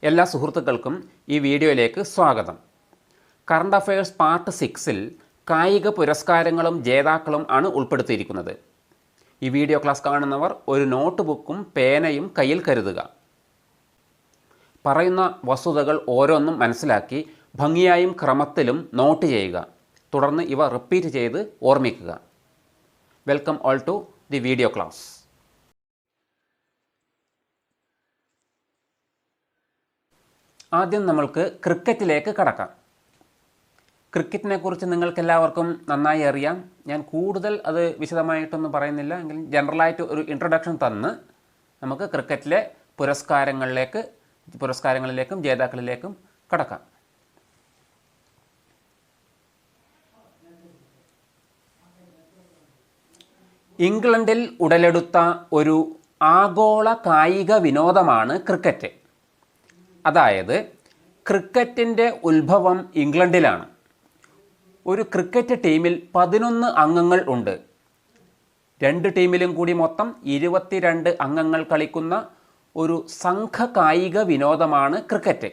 എല്ലാ സുഹൃത്തുക്കൾക്കും ഈ വീഡിയോയിലേക്ക് സ്വാഗതം. കറണ്ട് അഫയേഴ്സ് പാർട്ട് 6-ൽ കായിക പുരസ്കാരങ്ങളും ജേതാക്കളും ആണ് ഉൾപ്പെടുത്തിയിരിക്കുന്നത്. ഈ വീഡിയോ ക്ലാസ് കാണുന്നവർ ഒരു നോട്ട് ബുക്കും പേനയും കയ്യിൽ കരുതുക. പറയുന്ന വസ്തുതകൾ ഓരോന്നും മനസ്സിലാക്കി ഭംഗിയായും ക്രമത്തിലും നോട്ട് ചെയ്യുക. തുടർന്ന് ഇവ റിപ്പീറ്റ് ചെയ്ത് ഓർമ്മിക്കുക. Welcome all to the video class. ആദ്യം നമ്മൾക്ക് ക്രിക്കറ്റിലേക്ക് കടക്കാം. ക്രിക്കറ്റിനെ കുറിച്ച് നിങ്ങൾക്കെല്ലാവർക്കും നന്നായി അറിയാം. ഞാൻ കൂടുതൽ അത് വിശദമായിട്ടൊന്നും പറയുന്നില്ല, എങ്കിലും ജനറലായിട്ട് ഒരു ഇൻട്രൊഡക്ഷൻ തന്ന് നമുക്ക് ക്രിക്കറ്റിലെ പുരസ്കാരങ്ങളിലേക്കും ജേതാക്കളിലേക്കും കടക്കാം. ഇംഗ്ലണ്ടിൽ ഉടലെടുത്ത ഒരു ആഗോള കായിക വിനോദമാണ് ക്രിക്കറ്റ്. അതായത് ക്രിക്കറ്റിൻ്റെ ഉത്ഭവം ഇംഗ്ലണ്ടിലാണ്. ഒരു ക്രിക്കറ്റ് ടീമിൽ 11 അംഗങ്ങൾ ഉണ്ട്. 2 ടീമിലും കൂടി മൊത്തം 22 അംഗങ്ങൾ കളിക്കുന്ന ഒരു സംഘ കായിക വിനോദമാണ് ക്രിക്കറ്റ്.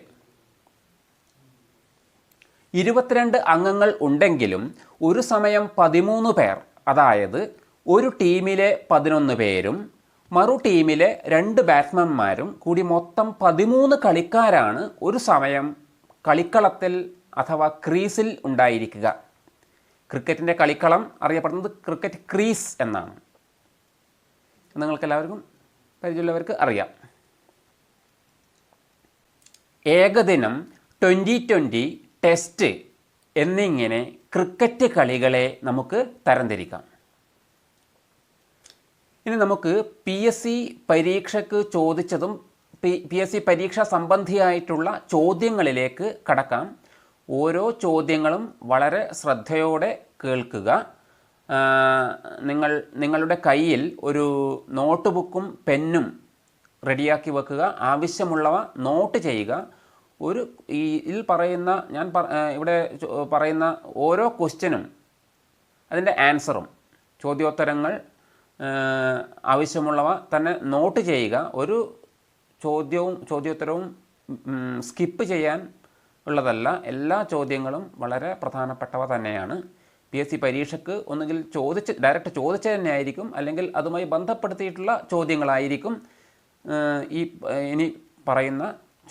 22 അംഗങ്ങൾ ഉണ്ടെങ്കിലും ഒരു സമയം 13 പേർ, അതായത് ഒരു ടീമിലെ 11 പേരും മറു ടീമിലെ 2 ബാറ്റ്സ്മാൻമാരും കൂടി മൊത്തം 13 കളിക്കാരാണ് ഒരു സമയം കളിക്കളത്തിൽ അഥവാ ക്രീസിൽ ഉണ്ടായിരിക്കുക. ക്രിക്കറ്റിൻ്റെ കളിക്കളം അറിയപ്പെടുന്നത് ക്രിക്കറ്റ് ക്രീസ് എന്നാണ്. നിങ്ങൾക്കെല്ലാവർക്കും പരിചയമുള്ളവർക്ക് അറിയാം. ഏകദിനം, T20, ടെസ്റ്റ് എന്നിങ്ങനെ ക്രിക്കറ്റ് കളികളെ നമുക്ക് തരംതിരിക്കാം. ഇനി നമുക്ക് PSC പരീക്ഷയ്ക്ക് ചോദിച്ചതും PSC പരീക്ഷ സംബന്ധിയായിട്ടുള്ള ചോദ്യങ്ങളിലേക്ക് കടക്കാം. ഓരോ ചോദ്യങ്ങളും വളരെ ശ്രദ്ധയോടെ കേൾക്കുക. നിങ്ങളുടെ കയ്യിൽ ഒരു നോട്ട് ബുക്കും പെന്നും റെഡിയാക്കി വെക്കുക. ആവശ്യമുള്ളവ നോട്ട് ചെയ്യുക. ഇവിടെ പറയുന്ന ഓരോ ക്വസ്റ്റ്യനും അതിൻ്റെ ആൻസറും ചോദ്യോത്തരങ്ങൾ ആവശ്യമുള്ളവ തന്നെ നോട്ട് ചെയ്യുക. ഒരു ചോദ്യോത്തരവും സ്കിപ്പ് ചെയ്യാൻ ഉള്ളതല്ല. എല്ലാ ചോദ്യങ്ങളും വളരെ പ്രധാനപ്പെട്ടവ തന്നെയാണ്. PSC പരീക്ഷയ്ക്ക് ഒന്നുകിൽ ഡയറക്റ്റ് ചോദിച്ചത് തന്നെ ആയിരിക്കും, അല്ലെങ്കിൽ അതുമായി ബന്ധപ്പെടുത്തിയിട്ടുള്ള ചോദ്യങ്ങളായിരിക്കും ഇനി പറയുന്ന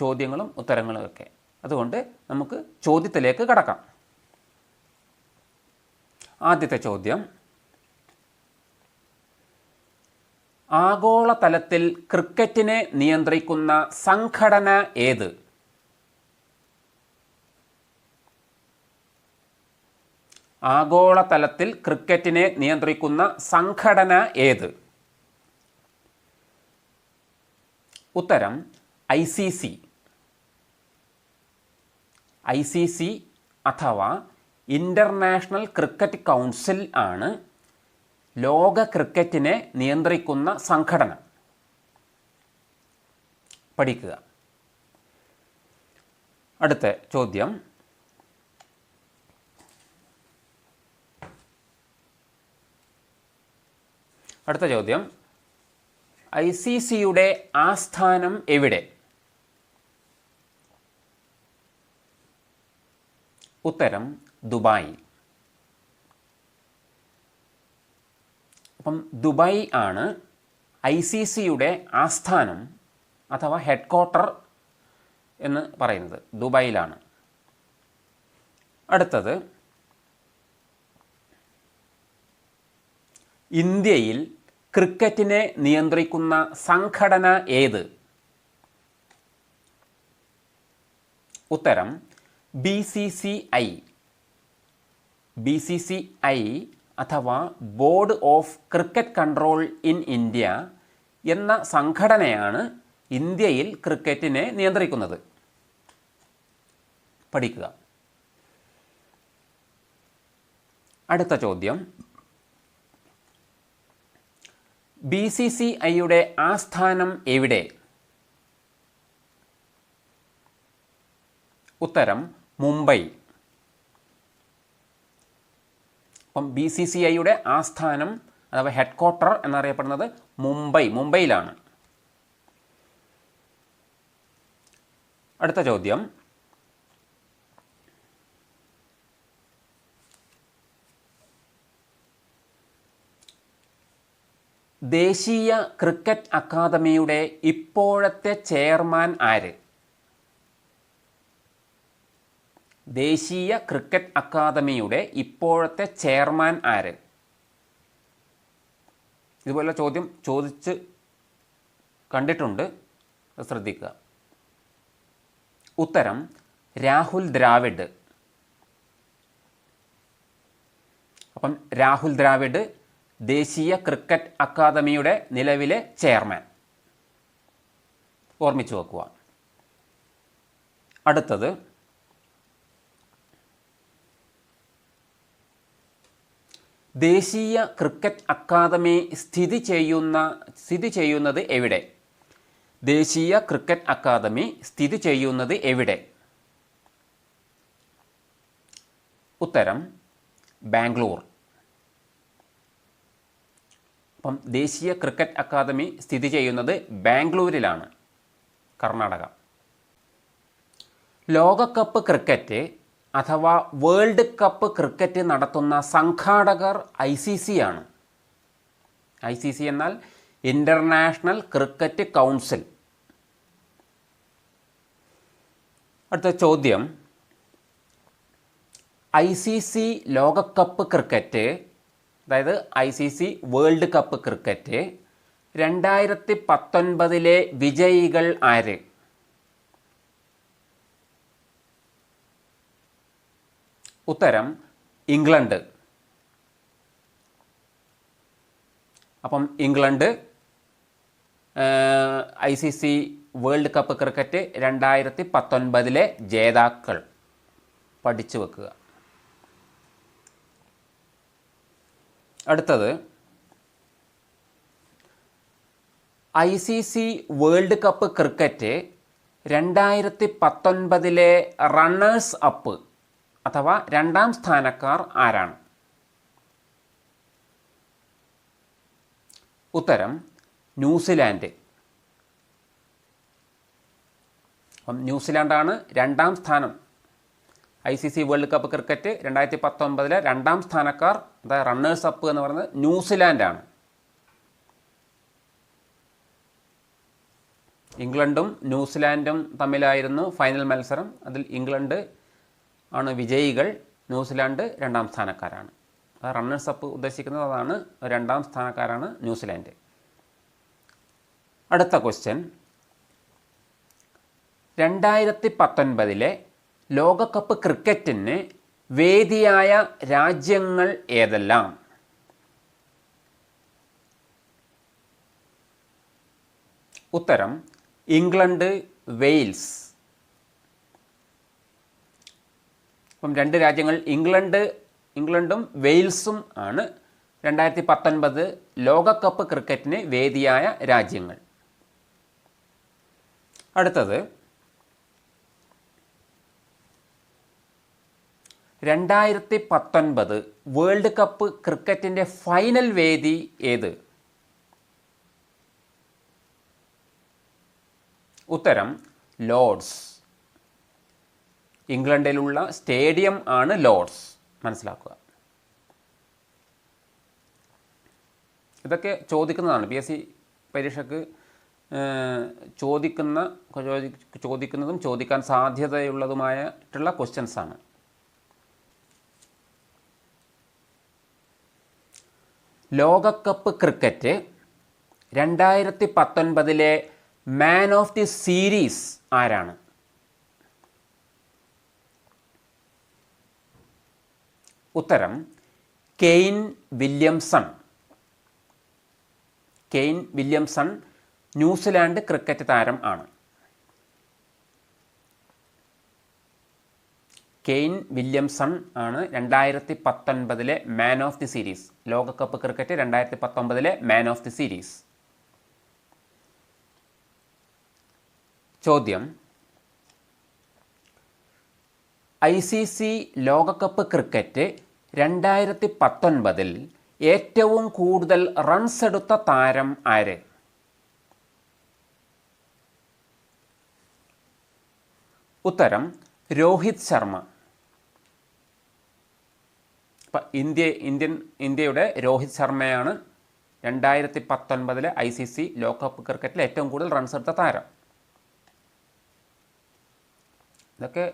ചോദ്യങ്ങളും ഉത്തരങ്ങളും ഒക്കെ. അതുകൊണ്ട് നമുക്ക് ചോദ്യത്തിലേക്ക് കടക്കാം. ആദ്യത്തെ ചോദ്യം: ആഗോളതലത്തിൽ ക്രിക്കറ്റിനെ നിയന്ത്രിക്കുന്ന സംഘടന ഏത്? ആഗോളതലത്തിൽ ക്രിക്കറ്റിനെ നിയന്ത്രിക്കുന്ന സംഘടന ഏത്? ഉത്തരം ICC അഥവാ ഇൻ്റർനാഷണൽ ക്രിക്കറ്റ് കൗൺസിൽ ആണ് ലോക ക്രിക്കറ്റിനെ നിയന്ത്രിക്കുന്ന സംഘടന. പഠിക്കുക. അടുത്ത ചോദ്യം: ICCയുടെ ആസ്ഥാനം എവിടെ? ഉത്തരം ദുബായ്. അപ്പം ദുബായ് ആണ് ICCയുടെ ആസ്ഥാനം അഥവാ ഹെഡ് ക്വാർട്ടർ എന്ന് പറയുന്നത്. ദുബായിലാണ്. അടുത്തത്: ഇന്ത്യയിൽ ക്രിക്കറ്റിനെ നിയന്ത്രിക്കുന്ന സംഘടന ഏത്? ഉത്തരം BCCI അഥവാ board of cricket control in India എന്ന സംഘടനയാണ് ഇന്ത്യയിൽ ക്രിക്കറ്റിനെ നിയന്ത്രിക്കുന്നത്. പഠിക്കുക. അടുത്ത ചോദ്യം: BCCIയുടെ ആസ്ഥാനം എവിടെ? ഉത്തരം മുംബൈ. അപ്പം BCCIയുടെ ആസ്ഥാനം അഥവാ ഹെഡ് ക്വാർട്ടർ എന്നറിയപ്പെടുന്നത് മുംബൈയിലാണ്. അടുത്ത ചോദ്യം, ദേശീയ ക്രിക്കറ്റ് അക്കാദമിയുടെ ഇപ്പോഴത്തെ ചെയർമാൻ ആര്? ദേശീയ ക്രിക്കറ്റ് അക്കാദമിയുടെ ഇപ്പോഴത്തെ ചെയർമാൻ ആര്? ഇതുപോലെ ചോദ്യം ചോദിച്ച് കണ്ടിട്ടുണ്ട്, ശ്രദ്ധിക്കുക. ഉത്തരം രാഹുൽ ദ്രാവിഡ്. അപ്പം രാഹുൽ ദ്രാവിഡ് ദേശീയ ക്രിക്കറ്റ് അക്കാദമിയുടെ നിലവിലെ ചെയർമാൻ. ഓർമ്മിച്ചു വെക്കുക. അടുത്തത്, ദേശീയ ക്രിക്കറ്റ് അക്കാദമി സ്ഥിതി ചെയ്യുന്നത് എവിടെ? ദേശീയ ക്രിക്കറ്റ് അക്കാദമി സ്ഥിതി ചെയ്യുന്നത് എവിടെ? ഉത്തരം ബാംഗ്ലൂർ. അപ്പം ദേശീയ ക്രിക്കറ്റ് അക്കാദമി സ്ഥിതി ചെയ്യുന്നത് ബാംഗ്ലൂരിലാണ്, കർണാടക. ലോകകപ്പ് ക്രിക്കറ്റ് അഥവാ വേൾഡ് കപ്പ് ക്രിക്കറ്റ് നടത്തുന്ന സംഘാടകർ ICC ആണ്. ICC എന്നാൽ ഇൻ്റർനാഷണൽ ക്രിക്കറ്റ് കൗൺസിൽ. അടുത്ത ചോദ്യം, ICC ലോകകപ്പ് ക്രിക്കറ്റ്, അതായത് ICC വേൾഡ് കപ്പ് ക്രിക്കറ്റ് 2019 വിജയികൾ ആര്? ഉത്തരം ഇംഗ്ലണ്ട്. അപ്പം England ICC world cup cricket 2019 ജേതാക്കൾ. പഠിച്ചു വെക്കുക. അടുത്തത്, ICC world cup cricket 2019 runners up അഥവാ രണ്ടാം സ്ഥാനക്കാർ ആരാണ്? ഉത്തരം ന്യൂസിലാൻഡ്. അപ്പം ന്യൂസിലാൻഡാണ് രണ്ടാം സ്ഥാനം. ICC വേൾഡ് കപ്പ് ക്രിക്കറ്റ് 2019 രണ്ടാം സ്ഥാനക്കാർ, അതായത് റണ്ണേഴ്സ് അപ്പ് എന്ന് പറയുന്നത് ന്യൂസിലാൻഡാണ്. ഇംഗ്ലണ്ടും ന്യൂസിലാൻഡും തമ്മിലായിരുന്നു ഫൈനൽ മത്സരം. അതിൽ ഇംഗ്ലണ്ട് ആണ് വിജയികൾ, ന്യൂസിലാൻഡ് രണ്ടാം സ്ഥാനക്കാരാണ്. റണ്ണേഴ്സ് അപ്പ് ഉദ്ദേശിക്കുന്നത് അതാണ്, രണ്ടാം സ്ഥാനക്കാരാണ് ന്യൂസിലാൻഡ്. അടുത്ത ക്വസ്റ്റ്യൻ, 2019 ലോകകപ്പ് ക്രിക്കറ്റിന് വേദിയായ രാജ്യങ്ങൾ ഏതെല്ലാം? ഉത്തരം ഇംഗ്ലണ്ട്, വെയിൽസ്. അപ്പം രണ്ട് രാജ്യങ്ങൾ ഇംഗ്ലണ്ടും വെയിൽസും ആണ് 2019 ലോകകപ്പ് ക്രിക്കറ്റിന് വേദിയായ രാജ്യങ്ങൾ. അടുത്തത്, 2019 വേൾഡ് കപ്പ് ക്രിക്കറ്റിൻ്റെ ഫൈനൽ വേദി ഏത്? ഉത്തരം ലോർഡ്സ്. ഇംഗ്ലണ്ടിലുള്ള സ്റ്റേഡിയം ആണ് ലോർഡ്സ്, മനസ്സിലാക്കുക. ഇതൊക്കെ ചോദിക്കുന്നതാണ്, PSC പരീക്ഷയ്ക്ക് ചോദിക്കുന്നതും ചോദിക്കാൻ സാധ്യതയുള്ളതുമായിട്ടുള്ള ക്വസ്റ്റ്യൻസാണ്. ലോകകപ്പ് cricket 2019 man of the series ആരാണ്? ഉത്തരം Kane Williamson. Kane Williamson New Zealand cricket താരം ആണ്. കെയ്ൻ വില്യംസൺ ആണ് 2019 മാൻ ഓഫ് ദി സീരീസ്. ലോകകപ്പ് cricket 2019 man of the series. ചോദ്യം, ICC ലോകകപ്പ് ക്രിക്കറ്റ് 2019 ഏറ്റവും കൂടുതൽ റൺസ് എടുത്ത താരം ആര്? ഉത്തരം രോഹിത് ശർമ്മ. അപ്പം ഇന്ത്യയുടെ രോഹിത് ശർമ്മയാണ് 2019 ICC ലോകകപ്പ് ക്രിക്കറ്റിൽ ഏറ്റവും കൂടുതൽ റൺസ് എടുത്ത താരം. ഇതൊക്കെ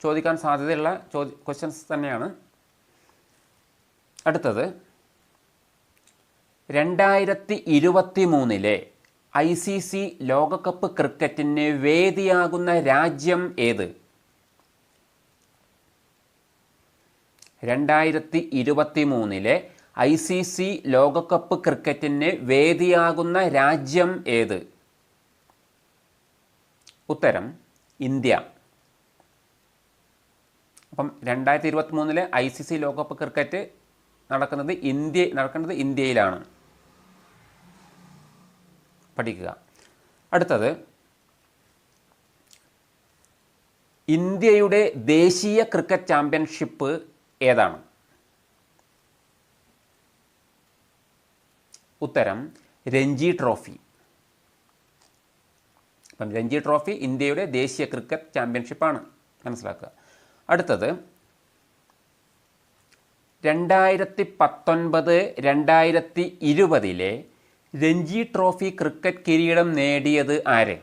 ചോദിക്കാൻ സാധ്യതയുള്ള ക്വസ്റ്റ്യൻസ് തന്നെയാണ്. അടുത്തത് 2023 ICC ലോകകപ്പ് ക്രിക്കറ്റിന് വേദിയാകുന്ന രാജ്യം ഏത്? 2023 ICC ലോകകപ്പ് ക്രിക്കറ്റിന് വേദിയാകുന്ന രാജ്യം ഏത്? ഉത്തരം ഇന്ത്യ. അപ്പം 2023 ICC ലോകകപ്പ് ക്രിക്കറ്റ് നടക്കുന്നത് ഇന്ത്യയിലാണ്. പഠിക്കുക. അടുത്തത് ഇന്ത്യയുടെ ദേശീയ ക്രിക്കറ്റ് ചാമ്പ്യൻഷിപ്പ് ഏതാണ്? ഉത്തരം രഞ്ജി ട്രോഫി. അപ്പം രഞ്ജി ട്രോഫി ഇന്ത്യയുടെ ദേശീയ ക്രിക്കറ്റ് ചാമ്പ്യൻഷിപ്പാണ്, മനസ്സിലാക്കുക. അടുത്തത് 2019-2020 രഞ്ജി ട്രോഫി ക്രിക്കറ്റ് കിരീടം നേടിയത് ആര്?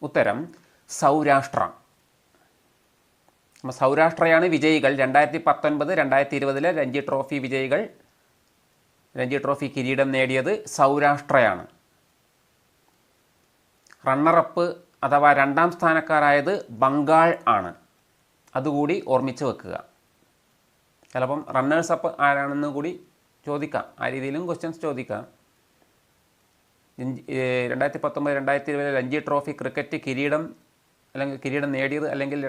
ഉത്തരം സൗരാഷ്ട്ര. അപ്പോൾ സൗരാഷ്ട്രയാണ് വിജയികൾ. 2019-2020 രഞ്ജി ട്രോഫി വിജയികൾ. രഞ്ജി ട്രോഫി കിരീടം നേടിയത് സൗരാഷ്ട്രയാണ്. റണ്ണറപ്പ് അഥവാ രണ്ടാം സ്ഥാനക്കാരായത് ബംഗാൾ ആണ്. അതുകൂടി ഓർമ്മിച്ച് വെക്കുക. ചിലപ്പം റണ്ണേഴ്സ് അപ്പ് ആരാണെന്ന് കൂടി ചോദിക്കാം. ആ രീതിയിലും ക്വസ്റ്റ്യൻസ് ചോദിക്കാം. 2019-2020 രഞ്ജി ട്രോഫി ക്രിക്കറ്റ് കിരീടം നേടിയത് അല്ലെങ്കിൽ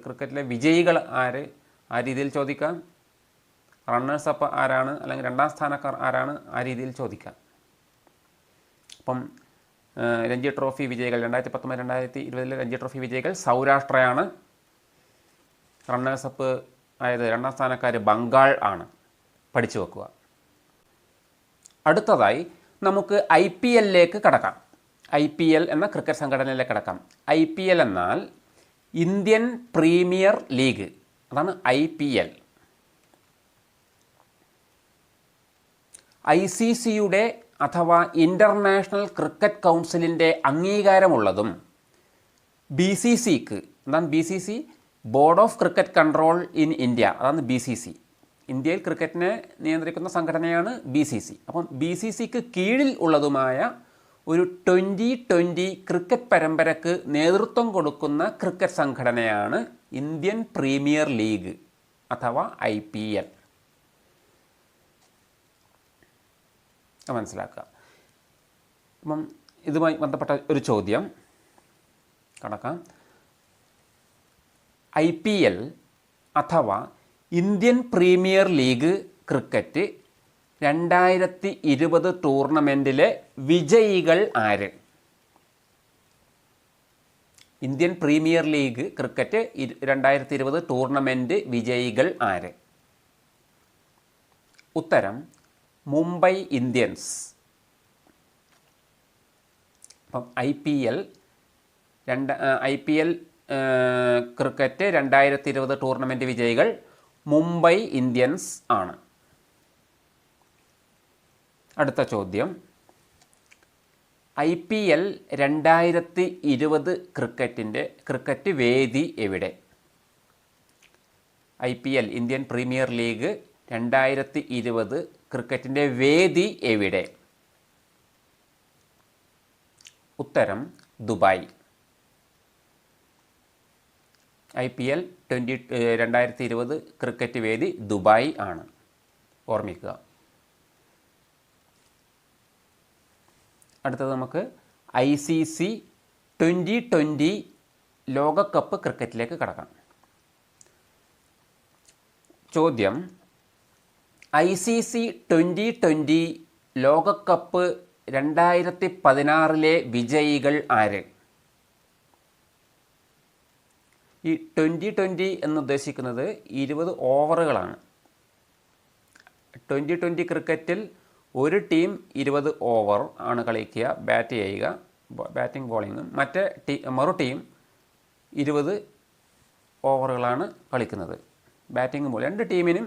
ക്രിക്കറ്റിലെ വിജയികൾ ആര്, ആ രീതിയിൽ ചോദിക്കാം. റണ്ണേഴ്സ് അപ്പ് ആരാണ് അല്ലെങ്കിൽ രണ്ടാം സ്ഥാനക്കാർ ആരാണ്, ആ രീതിയിൽ ചോദിക്കാം. അപ്പം രഞ്ജി ട്രോഫി വിജയികൾ 2019-2020 രഞ്ജി ട്രോഫി വിജയികൾ സൗരാഷ്ട്രയാണ്. റണ്ണേഴ്സ് അപ്പ് ആയത് രണ്ടാം സ്ഥാനക്കാർ ബംഗാൾ ആണ്. പഠിച്ചു വെക്കുക. അടുത്തതായി നമുക്ക് IPL-ലേക്ക് കടക്കാം. IPL എന്ന ക്രിക്കറ്റ് സംഘടനയിലേക്ക് കടക്കാം. IPL എന്നാൽ ഇന്ത്യൻ പ്രീമിയർ ലീഗ്, അതാണ് IPL. ICCയുടെ അഥവാ ഇൻ്റർനാഷണൽ ക്രിക്കറ്റ് കൗൺസിലിൻ്റെ അംഗീകാരമുള്ളതും BCCക്ക്, എന്താണ് BCC? Board of cricket control in India, അതാണ് BCC. ഇന്ത്യയിൽ ക്രിക്കറ്റിനെ നിയന്ത്രിക്കുന്ന സംഘടനയാണ് BCC. അപ്പം BCCക്ക് കീഴിൽ ഉള്ളതുമായ ഒരു 2020 ക്രിക്കറ്റ് പരമ്പരക്ക് നേതൃത്വം കൊടുക്കുന്ന ക്രിക്കറ്റ് സംഘടനയാണ് ഇന്ത്യൻ പ്രീമിയർ ലീഗ് അഥവാ IPL. മനസ്സിലാക്കുക. അപ്പം ഇതുമായി ബന്ധപ്പെട്ട ഒരു ചോദ്യം കടക്കാം. IPL അഥവാ ഇന്ത്യൻ പ്രീമിയർ ലീഗ് ക്രിക്കറ്റ് 2020 ടൂർണമെൻറ്റിലെ വിജയികൾ ആര്? Indian premier league cricket 2020 tournament വിജയികൾ ആര്? ഉത്തരം മുംബൈ ഇന്ത്യൻസ്. അപ്പം IPL ക്രിക്കറ്റ് 2020 ടൂർണമെൻറ്റ് വിജയികൾ മുംബൈ ഇന്ത്യൻസ് ആണ്. അടുത്ത ചോദ്യം, IPL 2020 ക്രിക്കറ്റ് വേദി എവിടെ? IPL ഇന്ത്യൻ പ്രീമിയർ ലീഗ് 2020 ക്രിക്കറ്റിൻ്റെ വേദി എവിടെ? ഉത്തരം ദുബായ്. IPL 2020 ക്രിക്കറ്റ് വേദി ദുബായ് ആണ്. ഓർമ്മിക്കുക. അടുത്തത് നമുക്ക് ICC 2020 ലോകകപ്പ് ക്രിക്കറ്റിലേക്ക് കടക്കാം. ചോദ്യം, ICC 2020 ലോകകപ്പ് 2016 വിജയികൾ ആര്? ഈ 2020 എന്നുദ്ദേശിക്കുന്നത് 20 ഓവറുകളാണ്. 2020 ക്രിക്കറ്റിൽ ഒരു ടീം 20 ഓവർ ആണ് കളിക്കുക, ബാറ്റ് ചെയ്യുക, ബാറ്റിംഗ് ബോളിങ്ങും. മറു ടീം 20 ഓവറുകളാണ് കളിക്കുന്നത്, ബാറ്റിംഗ് ബോൾ. രണ്ട് ടീമിനും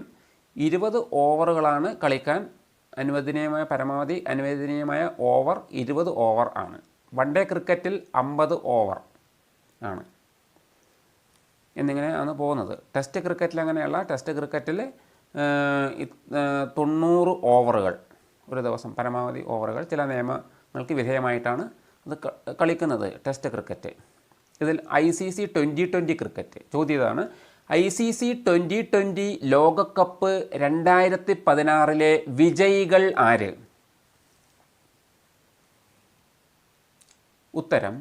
20 ഓവറുകളാണ് കളിക്കാൻ പരമാവധി അനുവദനീയമായ ഓവർ 20 ഓവർ ആണ്. വൺ ഡേ ക്രിക്കറ്റിൽ 50 ഓവർ ആണ് എന്നിങ്ങനെ ആണ് പോകുന്നത്. ടെസ്റ്റ് ക്രിക്കറ്റിൽ അങ്ങനെയല്ല. ടെസ്റ്റ് ക്രിക്കറ്റിൽ 90 ഓവറുകൾ ഒരു ദിവസം, പരമാവധി ഓവറുകൾ. ചില നിയമങ്ങൾക്ക് വിധേയമായിട്ടാണ് അത് കളിക്കുന്നത് ടെസ്റ്റ് ക്രിക്കറ്റ്. ഇതിൽ ICC T20 ക്രിക്കറ്റ് ചോദ്യം ഇതാണ്: ICC T20 ലോകകപ്പ് 2016 വിജയികൾ ആര്? ഉത്തരം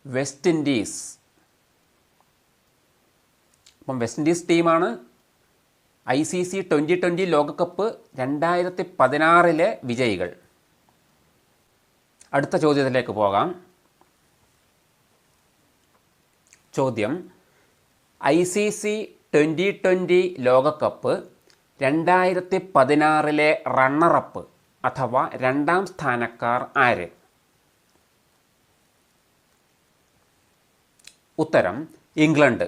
വെസ്റ്റ് ഇൻഡീസ്. അപ്പം വെസ്റ്റ് ഇൻഡീസ് ടീമാണ് ICC T20 ലോകകപ്പ് 2016 വിജയികൾ. അടുത്ത ചോദ്യത്തിലേക്ക് പോകാം. ചോദ്യം: ICC T20 ലോകകപ്പ് 2016 റണ്ണറപ്പ് അഥവാ രണ്ടാം സ്ഥാനക്കാർ ആര്? ഉത്തരം ഇംഗ്ലണ്ട്.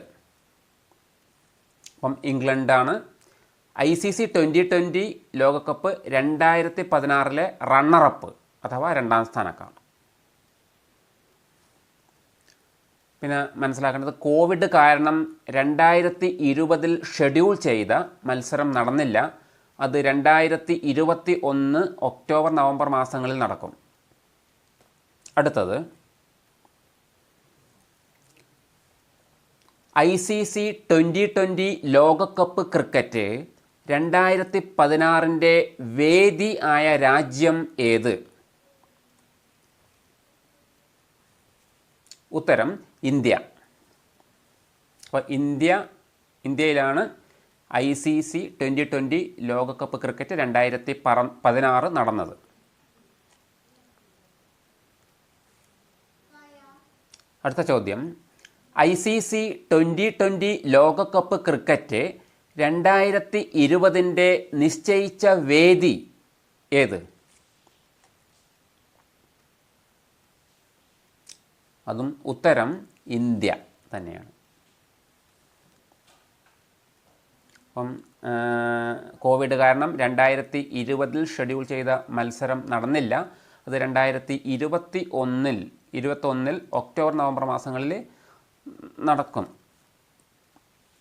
അപ്പം ഇംഗ്ലണ്ടാണ് ICC T20 ലോകകപ്പ് 2016 റണ്ണറപ്പ് അഥവാ രണ്ടാം സ്ഥാനക്കാർ. പിന്നെ മനസ്സിലാക്കേണ്ടത്, കോവിഡ് കാരണം 2020 ഷെഡ്യൂൾ ചെയ്ത മത്സരം നടന്നില്ല. അത് 2021 ഒക്ടോബർ നവംബർ മാസങ്ങളിൽ നടക്കും. അടുത്തത് ICC T20 ലോകകപ്പ് ക്രിക്കറ്റ് 2016 വേദി ആയ രാജ്യം ഏത്? ഉത്തരം ഇന്ത്യ. അപ്പോൾ ഇന്ത്യയിലാണ് ICC T20 ലോകകപ്പ് ക്രിക്കറ്റ് 2016 നടന്നത്. അടുത്ത ചോദ്യം: ICC T20 ലോകകപ്പ് ക്രിക്കറ്റ് 2020 നിശ്ചയിച്ച വേദി ഏത്? അതും ഉത്തരം ഇന്ത്യ തന്നെയാണ്. അപ്പം കോവിഡ് കാരണം 2020 ഷെഡ്യൂൾ ചെയ്ത മത്സരം നടന്നില്ല. അത് 2021 ഒക്ടോബർ നവംബർ മാസങ്ങളിൽ നടക്കും.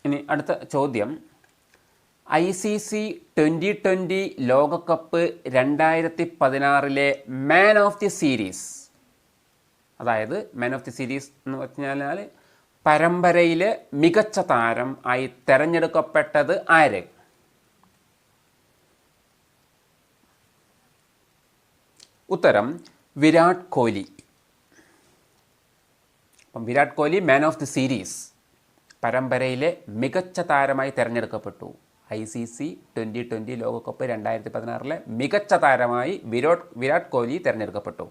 ഇനി അടുത്ത ചോദ്യം: ICC T20 ലോകകപ്പ് 2016 മാൻ ഓഫ് ദി സീരീസ്, അതായത് മാൻ ഓഫ് ദി സീരീസ് എന്ന് പറഞ്ഞാൽ പരമ്പരയിലെ മികച്ച താരം ആയി തിരഞ്ഞെടുക്കപ്പെട്ടത് ആര്? ഉത്തരം വിരാട് കോഹ്ലി. അപ്പം Virat Kohli man of the series, പരമ്പരയിലെ മികച്ച താരമായി തിരഞ്ഞെടുക്കപ്പെട്ടു. ICC T20 ലോകകപ്പ് 2016 മികച്ച താരമായി വിരാട് കോഹ്ലി തിരഞ്ഞെടുക്കപ്പെട്ടു.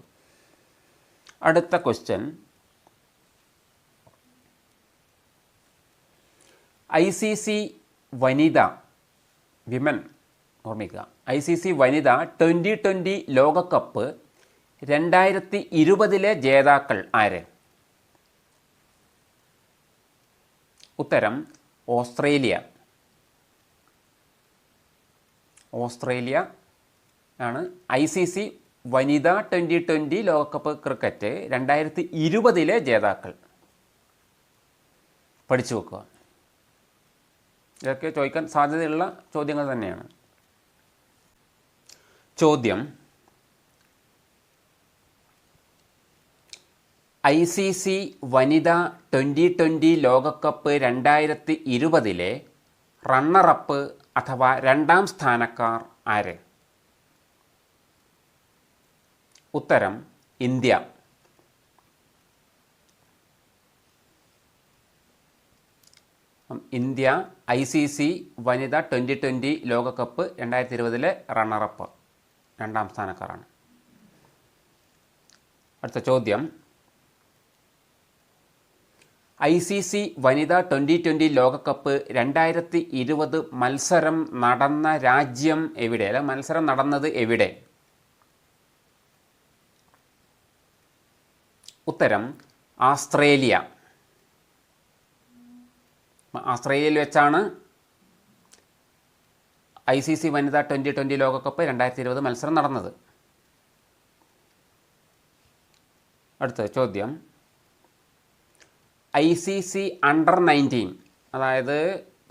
അടുത്ത ക്വസ്റ്റ്യൻ: ICC വനിത ICC വനിത T20 ലോകകപ്പ് 2020 ജേതാക്കൾ ആര്? ഉത്തരം ഓസ്ട്രേലിയ ആണ് ICC വനിത T20 ലോകകപ്പ് ക്രിക്കറ്റ് 2020 ജേതാക്കൾ. പഠിച്ചു വെക്കുക. ഇതൊക്കെ ചോദിക്കാൻ സാധ്യതയുള്ള ചോദ്യങ്ങൾ തന്നെയാണ്. ചോദ്യം: ICC വനിത T20 ലോകകപ്പ് 2020 റണ്ണറപ്പ് അഥവാ രണ്ടാം സ്ഥാനക്കാർ ആര്? ഉത്തരം ഇന്ത്യ. ഇന്ത്യ ICC വനിത T20 ലോകകപ്പ് 2020 റണ്ണറപ്പ്, രണ്ടാം സ്ഥാനക്കാരാണ്. അടുത്ത ചോദ്യം: ICC വനിത T20 ലോകകപ്പ് 2020 മത്സരം നടന്ന രാജ്യം എവിടെ? മത്സരം നടന്നത് എവിടെ? ഉത്തരം ആസ്ട്രേലിയ. ആസ്ട്രേലിയയിൽ വെച്ചാണ് ICC വനിതാ 2020 ലോകകപ്പ് 2020 മത്സരം നടന്നത്. അടുത്ത ചോദ്യം, ICC അണ്ടർ 19, അതായത്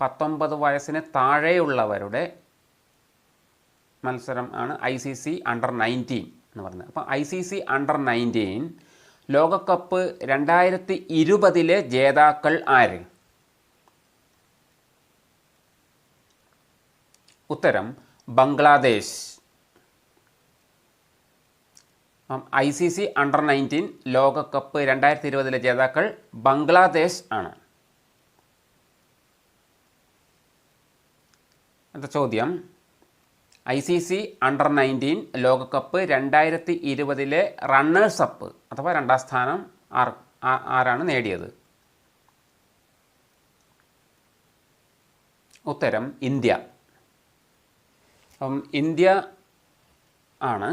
19 വയസ്സിന് താഴെയുള്ളവരുടെ മത്സരം ആണ് ICC അണ്ടർ 19 എന്ന് പറയുന്നത്. അപ്പോൾ ICC അണ്ടർ 19 ലോകകപ്പ് 2020 ജേതാക്കൾ ആര്? ഉത്തരം ബംഗ്ലാദേശ്. ICC അണ്ടർ 19 ലോകകപ്പ് 2020 ജേതാക്കൾ ബംഗ്ലാദേശ് ആണ്. അടുത്ത ചോദ്യം, ICC അണ്ടർ 19 ലോകകപ്പ് 2020 റണ്ണേഴ്സ് അപ്പ് അഥവാ രണ്ടാം സ്ഥാനം ആരാണ് നേടിയത്? ഉത്തരം ഇന്ത്യ. ഇന്ത്യ ആണ്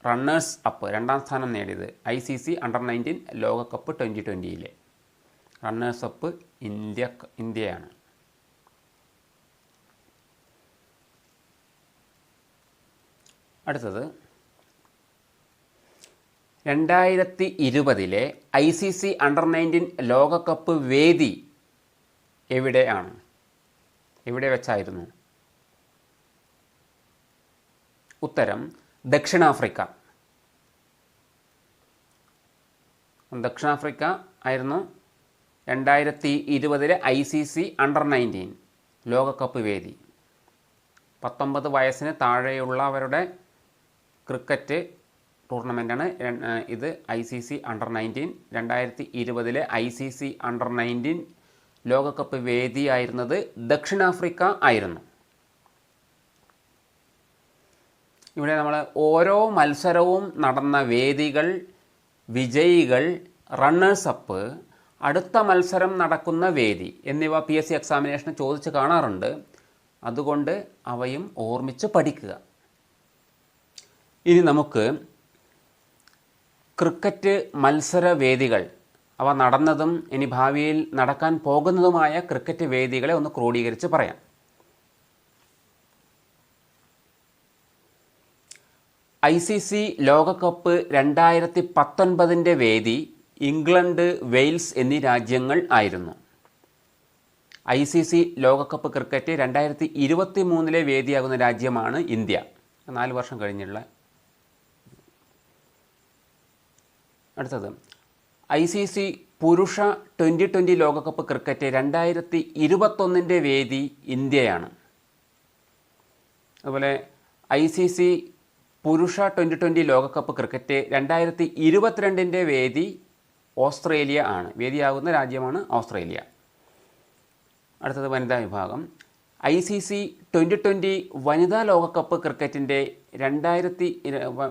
റണ്ണേഴ്സ് അപ്പ് രണ്ടാം സ്ഥാനം നേടിയത്. ICC അണ്ടർ 19 ലോകകപ്പ് 2020 റണ്ണേഴ്സ് അപ്പ് ഇന്ത്യയാണ്. അടുത്തത്, 2020 ICC അണ്ടർ 19 ലോകകപ്പ് വേദി എവിടെയാണ്? എവിടെ വെച്ചായിരുന്നു? ഉത്തരം ദക്ഷിണാഫ്രിക്ക. ദക്ഷിണാഫ്രിക്ക ആയിരുന്നു 2020 ICC അണ്ടർ 19 ലോകകപ്പ് വേദി. 19 വയസ്സിന് താഴെയുള്ളവരുടെ ക്രിക്കറ്റ് ടൂർണമെൻറ്റാണ് ഇത്. ICC അണ്ടർ 19 2020 ICC അണ്ടർ 19 ലോകകപ്പ് വേദിയായിരുന്നത് ദക്ഷിണാഫ്രിക്ക ആയിരുന്നു. ഇവിടെ നമ്മൾ ഓരോ മത്സരവും നടന്ന വേദികൾ, വിജയികൾ, റണ്ണേഴ്സ് അപ്പ്, അടുത്ത മത്സരം നടക്കുന്ന വേദി എന്നിവ PSC എക്സാമിനേഷന് ചോദിച്ച് കാണാറുണ്ട്. അതുകൊണ്ട് അവയും ഓർമ്മിച്ച് പഠിക്കുക. ഇനി നമുക്ക് ക്രിക്കറ്റ് മത്സരവേദികൾ, അവ നടന്നതും ഇനി ഭാവിയിൽ നടക്കാൻ പോകുന്നതുമായ ക്രിക്കറ്റ് വേദികളെ ഒന്ന് ക്രോഡീകരിച്ച് പറയാം. ICC ലോകകപ്പ് 2019 വേദി ഇംഗ്ലണ്ട്, വെയിൽസ് എന്നീ രാജ്യങ്ങൾ ആയിരുന്നു. ICC ലോകകപ്പ് ക്രിക്കറ്റ് 2023 വേദിയാകുന്ന രാജ്യമാണ് ഇന്ത്യ. 4 വർഷം കഴിഞ്ഞുള്ള. അടുത്തത്, ICC പുരുഷ 2020 ലോകകപ്പ് ക്രിക്കറ്റ് 2021 വേദി ഇന്ത്യയാണ്. അതുപോലെ ICC പുരുഷ 2020 ലോകകപ്പ് ക്രിക്കറ്റ് 2022 വേദി ഓസ്ട്രേലിയ ആണ്. വേദിയാകുന്ന രാജ്യമാണ് ഓസ്ട്രേലിയ. അടുത്തത് വനിതാ വിഭാഗം. ICC 2020 വനിതാ ലോകകപ്പ് ക്രിക്കറ്റിൻ്റെ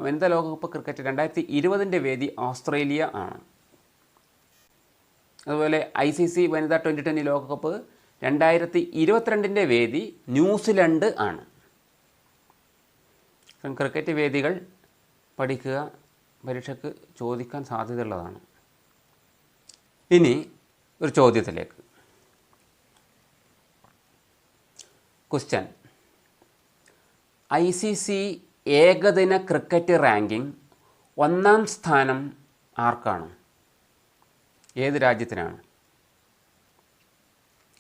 വനിതാ ലോകകപ്പ് ക്രിക്കറ്റ് 2020 വേദി ഓസ്ട്രേലിയ ആണ്. അതുപോലെ ICC വനിതാ 2020 ലോകകപ്പ് 2022 വേദി ന്യൂസിലൻഡ് ആണ്. ക്രിക്കറ്റ് വേദികൾ പഠിക്കുക, പരീക്ഷയ്ക്ക് ചോദിക്കാൻ സാധ്യതയുള്ളതാണ്. ഇനി ഒരു ചോദ്യത്തിലേക്ക്. ക്വസ്റ്റ്യൻ, ICC ഏകദിന ക്രിക്കറ്റ് റാങ്കിംഗ് 1-ാം സ്ഥാനം ആർക്കാണ്? ഏത് രാജ്യത്തിനാണ്?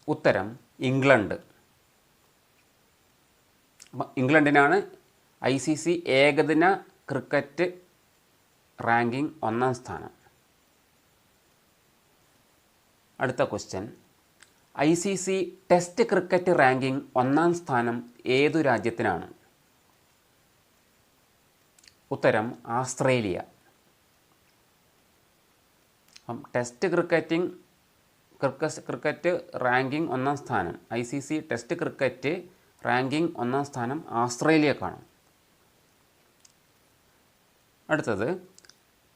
ഉത്തരം ഇംഗ്ലണ്ട്. ഇംഗ്ലണ്ടിനാണ് ICC ഏകദിന ക്രിക്കറ്റ് റാങ്കിംഗ് 1-ാം സ്ഥാനം. അടുത്ത question, ICC test cricket ranking 1-ാം സ്ഥാനം ഏതു രാജ്യത്തിനാണ്? ഉത്തരം ആസ്ട്രേലിയ. ടെസ്റ്റ് ക്രിക്കറ്റ് റാങ്കിംഗ് 1-ാം സ്ഥാനം, ICC ടെസ്റ്റ് ക്രിക്കറ്റ് റാങ്കിംഗ് 1-ാം സ്ഥാനം ആസ്ട്രേലിയക്കാണ്. അടുത്തത്,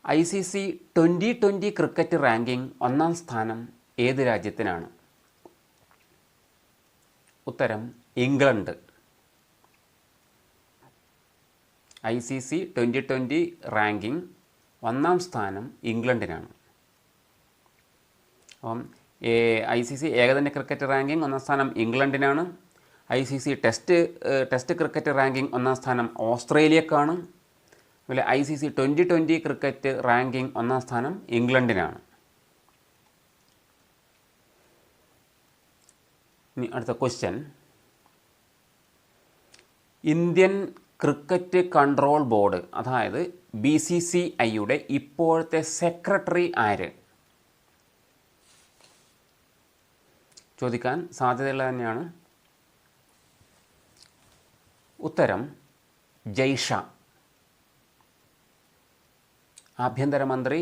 ICC 2020 ക്രിക്കറ്റ് റാങ്കിംഗ് 1-ാം സ്ഥാനം ഏത് രാജ്യത്തിനാണ്? ഉത്തരം ഇംഗ്ലണ്ട്. ICC 2020 റാങ്കിംഗ് 1-ാം സ്ഥാനം ഇംഗ്ലണ്ടിനാണ്. അപ്പം ICC ഏകദിന ക്രിക്കറ്റ് റാങ്കിങ് ഒന്നാം സ്ഥാനം ഇംഗ്ലണ്ടിനാണ്. ICC ടെസ്റ്റ് ക്രിക്കറ്റ് റാങ്കിങ് ഒന്നാം സ്ഥാനം ഓസ്ട്രേലിയക്കാണ്. അതുപോലെ ICC T20 ക്രിക്കറ്റ് റാങ്കിങ് ഒന്നാം സ്ഥാനം ഇംഗ്ലണ്ടിനാണ്. ഇനി അടുത്ത question, Indian cricket control board അതായത് BCCIയുടെ ഇപ്പോഴത്തെ സെക്രട്ടറി ആര്? ചോദിക്കാൻ സാധ്യതയുള്ള തന്നെയാണ്. ഉത്തരം ജയ്ഷാ. ആഭ്യന്തരമന്ത്രി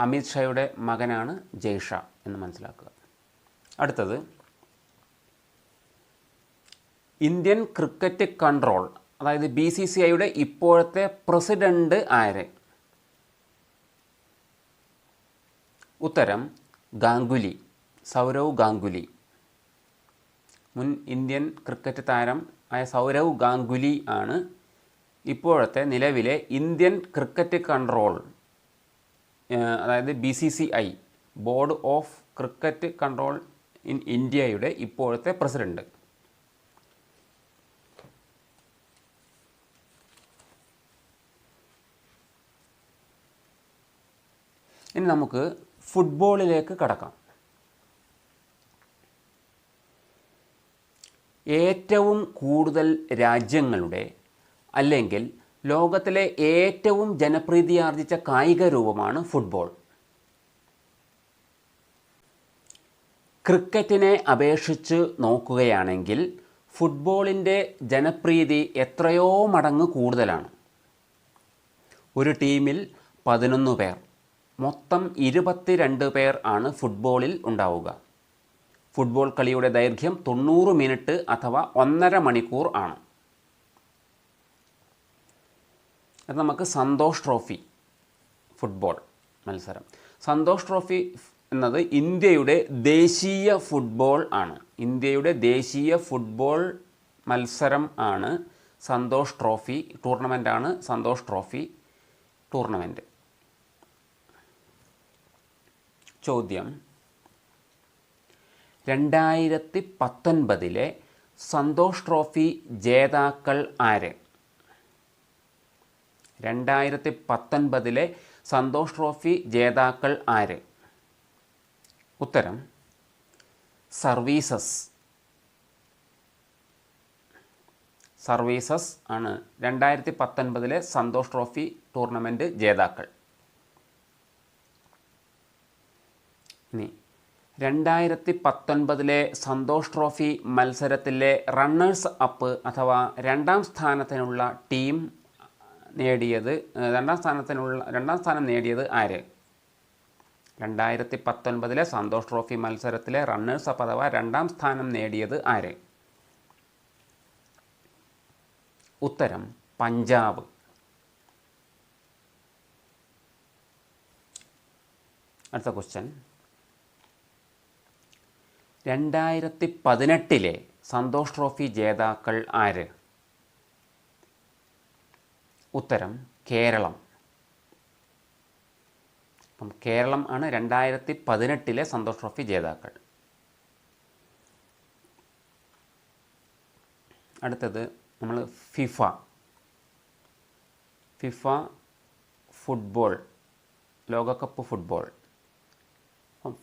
അമിത് ഷായുടെ മകനാണ് ജയ്ഷാ എന്ന് മനസ്സിലാക്കുക. അടുത്തത്, ഇന്ത്യൻ ക്രിക്കറ്റ് കൺട്രോൾ അതായത് BCCIയുടെ ഇപ്പോഴത്തെ പ്രസിഡന്റ് ആര്? ഉത്തരം ഗാംഗുലി, സൗരവ് ഗാംഗുലി. മുൻ ഇന്ത്യൻ ക്രിക്കറ്റ് താരം ആയ സൗരവ് ഗാംഗുലി ആണ് ഇപ്പോഴത്തെ നിലവിലെ ഇന്ത്യൻ ക്രിക്കറ്റ് കൺട്രോൾ അതായത് BCCI board of cricket control in ഇന്ത്യയുടെ ഇപ്പോഴത്തെ പ്രസിഡന്റ്. ഇനി നമുക്ക് ഫുട്ബോളിലേക്ക് കടക്കാം. ഏറ്റവും കൂടുതൽ രാജ്യങ്ങളുടെ അല്ലെങ്കിൽ ലോകത്തിലെ ഏറ്റവും ജനപ്രീതിയാർജിച്ച കായിക രൂപമാണ് ഫുട്ബോൾ. ക്രിക്കറ്റിനെ അപേക്ഷിച്ച് നോക്കുകയാണെങ്കിൽ ഫുട്ബോളിൻ്റെ ജനപ്രീതി എത്രയോ മടങ്ങ് കൂടുതലാണ്. ഒരു ടീമിൽ 11 പേർ, മൊത്തം 22 പേർ ആണ് ഫുട്ബോളിൽ ഉണ്ടാവുക. ഫുട്ബോൾ കളിയുടെ ദൈർഘ്യം 90 മിനിറ്റ് അഥവാ 1.5 മണിക്കൂർ ആണ്. അത് നമുക്ക് സന്തോഷ് ട്രോഫി ഫുട്ബോൾ മത്സരം. സന്തോഷ് ട്രോഫി എന്നത് ഇന്ത്യയുടെ ദേശീയ ഫുട്ബോൾ ആണ്. ഇന്ത്യയുടെ ദേശീയ ഫുട്ബോൾ മത്സരം ആണ് സന്തോഷ് ട്രോഫി ടൂർണമെൻ്റാണ് സന്തോഷ് ട്രോഫി ടൂർണമെൻറ്റ്. ചോദ്യം, 2019 സന്തോഷ് ട്രോഫി ജേതാക്കൾ ആര്? 2019 സന്തോഷ് ട്രോഫി ജേതാക്കൾ ആര്? ഉത്തരം സർവീസസ് ആണ് 2019 സന്തോഷ് ട്രോഫി ടൂർണമെൻറ്റ് ജേതാക്കൾ. ഇനി 2019 സന്തോഷ് ട്രോഫി മത്സരത്തിലെ റണ്ണേഴ്സ് അപ്പ് അഥവാ രണ്ടാം സ്ഥാനം നേടിയത് ആര്? 2019 സന്തോഷ് ട്രോഫി മത്സരത്തിലെ റണ്ണേഴ്സ് അപ്പ് അഥവാ രണ്ടാം സ്ഥാനം നേടിയത് ആര്? ഉത്തരം പഞ്ചാബ്. അടുത്ത ക്വസ്റ്റ്യൻ, 2018 സന്തോഷ് ട്രോഫി ജേതാക്കൾ ആര്? ഉത്തരം കേരളം. അപ്പം കേരളം ആണ് 2018 സന്തോഷ് ട്രോഫി ജേതാക്കൾ. അടുത്തത് നമ്മൾ ഫിഫ ഫുട്ബോൾ ലോകകപ്പ് ഫുട്ബോൾ.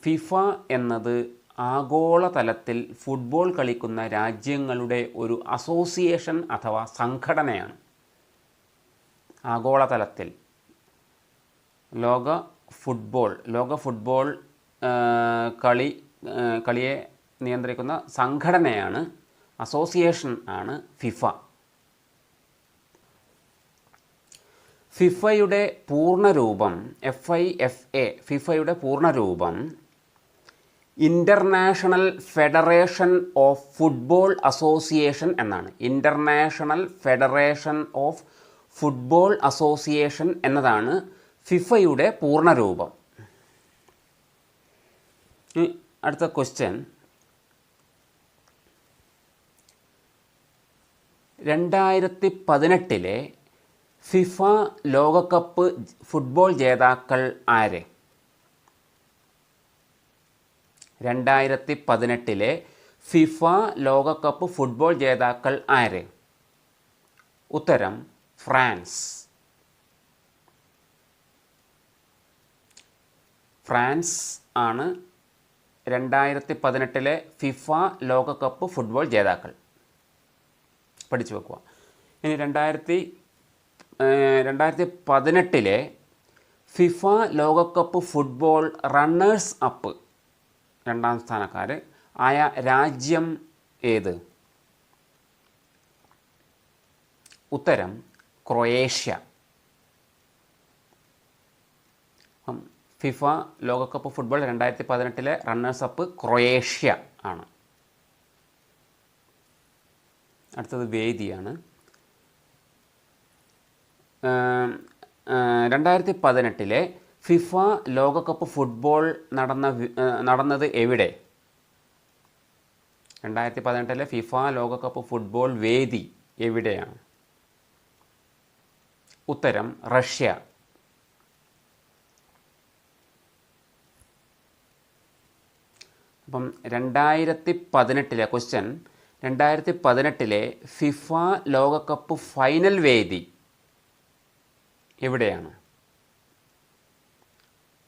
ഫിഫ എന്നത് ആഗോളതലത്തിൽ ഫുട്ബോൾ കളിക്കുന്ന രാജ്യങ്ങളുടെ ഒരു അസോസിയേഷൻ അഥവാ സംഘടനയാണ്. ആഗോളതലത്തിൽ ലോക ഫുട്ബോൾ കളിയെ നിയന്ത്രിക്കുന്ന സംഘടനയാണ്, അസോസിയേഷൻ ആണ് ഫിഫ. ഫിഫയുടെ പൂർണ്ണരൂപം ഫിഫയുടെ പൂർണ്ണരൂപം international federation of football association എന്നാണ്. International federation of football association എന്നതാണ് ഫിഫയുടെ പൂർണ്ണരൂപം. അടുത്ത ക്വസ്റ്റ്യൻ, 2018 ഫിഫ ലോകകപ്പ് ഫുട്ബോൾ ജേതാക്കൾ ആര്? 2018 ഫിഫ ലോകകപ്പ് ഫുട്ബോൾ ജേതാക്കൾ ആര്? ഉത്തരം ഫ്രാൻസ്. ഫ്രാൻസ് ആണ് 2018 ഫിഫ ലോകകപ്പ് ഫുട്ബോൾ ജേതാക്കൾ. പഠിച്ചു വെക്കുക. ഇനി 2018 ഫിഫ ലോകകപ്പ് ഫുട്ബോൾ റണ്ണേഴ്സ് അപ്പ് രണ്ടാം സ്ഥാനക്കാർ ആയ രാജ്യം ഏത്? ഉത്തരം ക്രൊയേഷ്യ. ഫിഫ ലോകകപ്പ് ഫുട്ബോൾ 2018 റണ്ണേഴ്സ് അപ്പ് ക്രൊയേഷ്യ ആണ്. അടുത്തത് വേദിയാണ്. 2018 ഫിഫ ലോകകപ്പ് ഫുട്ബോൾ നടന്നത് എവിടെ? 2018 ഫിഫ ലോകകപ്പ് ഫുട്ബോൾ വേദി എവിടെയാണ്? ഉത്തരം റഷ്യ. അപ്പം 2018 ക്വസ്റ്റ്യൻ, 2018 ഫിഫ ലോകകപ്പ് ഫൈനൽ വേദി എവിടെയാണ്?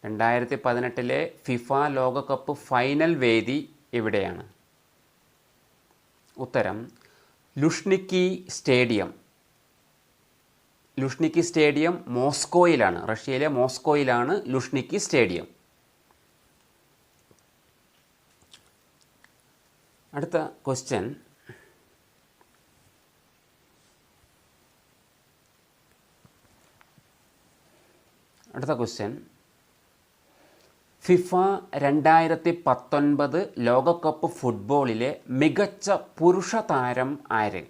2018 ഫിഫ ലോകകപ്പ് ഫൈനൽ വേദി എവിടെയാണ്? ഉത്തരം ലുഷ്നിക്കി സ്റ്റേഡിയം. ലുഷ്നിക്കി സ്റ്റേഡിയം മോസ്കോയിലാണ്. റഷ്യയിലെ മോസ്കോയിലാണ് ലുഷ്നിക്കി സ്റ്റേഡിയം. അടുത്ത ക്വസ്റ്റ്യൻ, ഫിഫ 2019 ലോകകപ്പ് ഫുട്ബോളിലെ മികച്ച പുരുഷ താരം ആര്?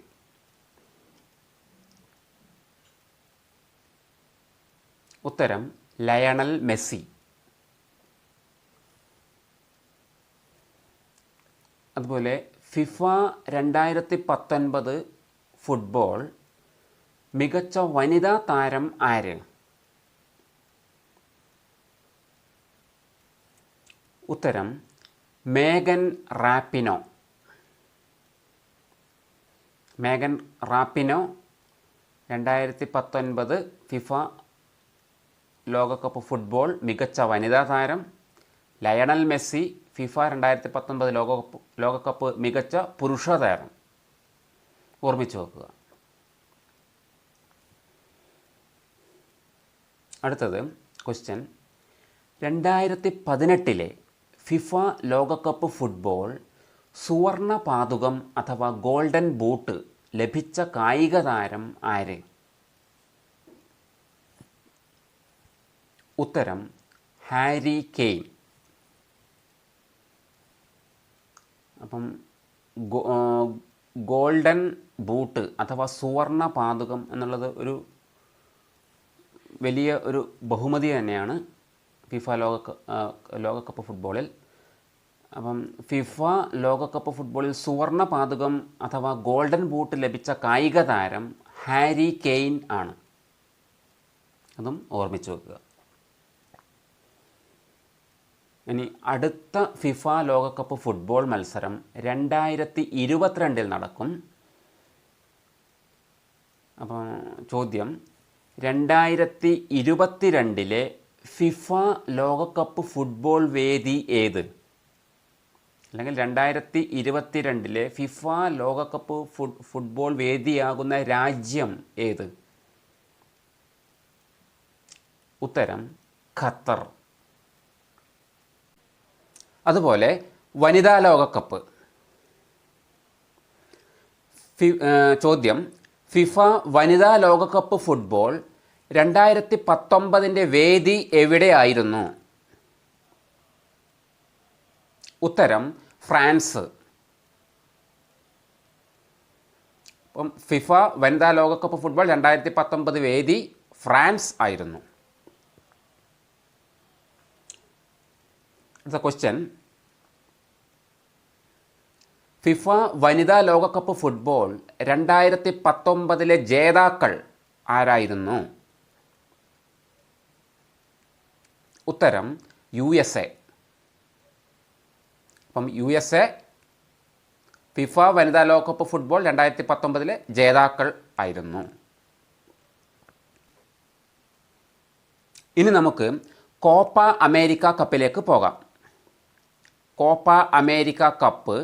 ഉത്തരം ലയണൽ മെസ്സി. അതുപോലെ ഫിഫ 2019 ഫുട്ബോൾ മികച്ച വനിതാ താരം ആര്? ഉത്തരം മേഗൻ റാപ്പിനോ. മേഗൻ റാപ്പിനോ 2019 ഫിഫ ലോകകപ്പ് ഫുട്ബോൾ മികച്ച വനിതാ താരം. ലയണൽ മെസ്സി ഫിഫ 2019 ലോകകപ്പ് മികച്ച പുരുഷ താരം. ഓർമ്മിച്ച് വെക്കുക. അടുത്തത് ക്വസ്റ്റ്യൻ, 2018 ഫിഫ ലോകകപ്പ് ഫുട്ബോൾ സുവർണ പാദുകം അഥവാ ഗോൾഡൻ ബൂട്ട് ലഭിച്ച കായിക താരം ആര്? ഉത്തരം ഹാരി കെയ്ൻ. അപ്പം ഗോൾഡൻ ബൂട്ട് അഥവാ സുവർണ പാദുകം എന്നുള്ളത് ഒരു വലിയ ഒരു ബഹുമതി തന്നെയാണ് ഫിഫ ലോകകപ്പ് ഫുട്ബോളിൽ. അപ്പം ഫിഫ ലോകകപ്പ് ഫുട്ബോളിൽ സുവർണ പാദുകം അഥവാ ഗോൾഡൻ ബൂട്ട് ലഭിച്ച കായിക താരം ഹാരി കെയ്ൻ ആണ്. അതും ഓർമ്മിച്ച് വെക്കുക. ഇനി അടുത്ത ഫിഫ ലോകകപ്പ് ഫുട്ബോൾ മത്സരം 2022 നടക്കും. അപ്പം ചോദ്യം, 2022 ഫിഫ ലോകകപ്പ് ഫുട്ബോൾ വേദി ഏത്? അല്ലെങ്കിൽ 2022 ഫിഫ ലോകകപ്പ് ഫുട്ബോൾ വേദിയാകുന്ന രാജ്യം ഏത്? ഉത്തരം ഖത്തർ. അതുപോലെ വനിതാ ലോകകപ്പ് ചോദ്യം, ഫിഫ വനിതാ ലോകകപ്പ് ഫുട്ബോൾ 2019 വേദി എവിടെയായിരുന്നു? ഉത്തരം ഫ്രാൻസ്. അപ്പം ഫിഫ വനിതാ ലോകകപ്പ് ഫുട്ബോൾ 2019 വേദി ഫ്രാൻസ് ആയിരുന്നു. അടുത്ത ക്വസ്റ്റ്യൻ, ഫിഫ വനിതാ ലോകകപ്പ് ഫുട്ബോൾ 2019 ജേതാക്കൾ ആരായിരുന്നു? ഉത്തരം USA. അപ്പം USA ഫിഫ വനിതാ ലോകകപ്പ് ഫുട്ബോൾ 2019 ജേതാക്കൾ ആയിരുന്നു. ഇനി നമുക്ക് കോപ്പ അമേരിക്ക കപ്പിലേക്ക് പോകാം. കോപ്പ അമേരിക്ക കപ്പ്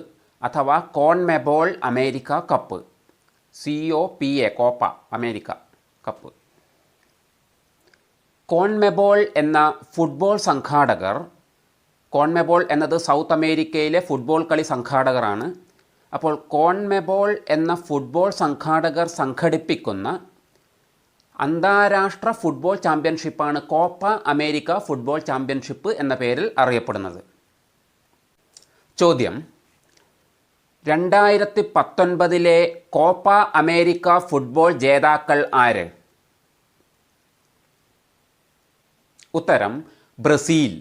അഥവാ CONMEBOL America cup, COPA, Copa America cup. CONMEBOL എന്ന ഫുട്ബോൾ സംഘാടകർ, കോൺമെബോൾ എന്നത് സൗത്ത് അമേരിക്കയിലെ ഫുട്ബോൾ കളി സംഘാടകരാണ്. അപ്പോൾ കോൺമെബോൾ എന്ന ഫുട്ബോൾ സംഘാടകർ സംഘടിപ്പിക്കുന്ന അന്താരാഷ്ട്ര ഫുട്ബോൾ ചാമ്പ്യൻഷിപ്പാണ് കോപ്പ അമേരിക്ക ഫുട്ബോൾ ചാമ്പ്യൻഷിപ്പ് എന്ന പേരിൽ അറിയപ്പെടുന്നത്. ചോദ്യം: 2019 കോപ്പ അമേരിക്ക ഫുട്ബോൾ ജേതാക്കൾ ആര്? ഉത്തരം: ബ്രസീൽ.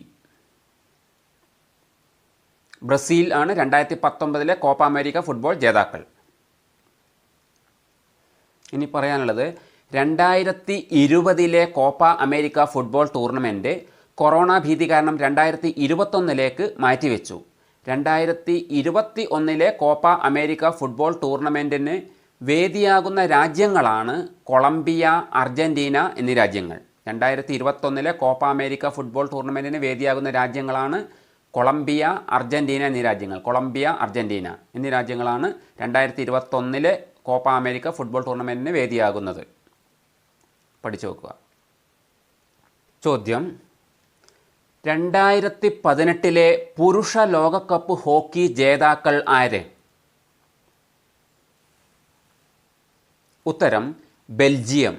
ബ്രസീൽ ആണ് 2019 കോപ്പ അമേരിക്ക ഫുട്ബോൾ ജേതാക്കൾ. ഇനി പറയാനുള്ളത് 2020 Copa America football tournament corona ഭീതി കാരണം 2021 മാറ്റിവെച്ചു. 2021 കോപ്പ അമേരിക്ക ഫുട്ബോൾ ടൂർണമെൻറ്റിന് വേദിയാകുന്ന രാജ്യങ്ങളാണ് കൊളംബിയ, അർജൻറ്റീന എന്നീ രാജ്യങ്ങൾ. 2021 കോപ്പ അമേരിക്ക ഫുട്ബോൾ ടൂർണമെൻറ്റിന് വേദിയാകുന്ന രാജ്യങ്ങളാണ് കൊളംബിയ, അർജൻറ്റീന എന്നീ രാജ്യങ്ങൾ. കൊളംബിയ, അർജൻറ്റീന എന്നീ രാജ്യങ്ങളാണ് 2021 കോപ്പ അമേരിക്ക ഫുട്ബോൾ ടൂർണമെൻറ്റിന് വേദിയാകുന്നത്. പഠിച്ചു വെക്കുക. ചോദ്യം: 2018 പുരുഷ ലോകകപ്പ് ഹോക്കി ജേതാക്കൾ ആര്? ഉത്തരം: ബെൽജിയം.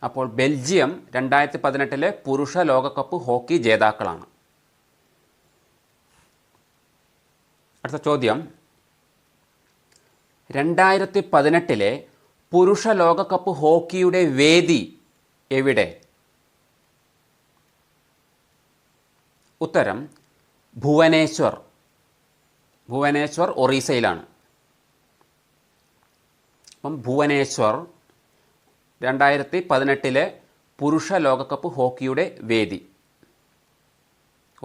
അപ്പോൾ ബെൽജിയം 2018 പുരുഷ ലോകകപ്പ് ഹോക്കി ജേതാക്കളാണ്. അടുത്ത ചോദ്യം: 2018 പുരുഷ ലോകകപ്പ് ഹോക്കിയുടെ വേദി എവിടെ? ഉത്തരം: ഭുവനേശ്വർ. ഭുവനേശ്വർ ഒറീസയിലാണ്. അപ്പം ഭുവനേശ്വർ 2018 പുരുഷ ലോകകപ്പ് ഹോക്കിയുടെ വേദി.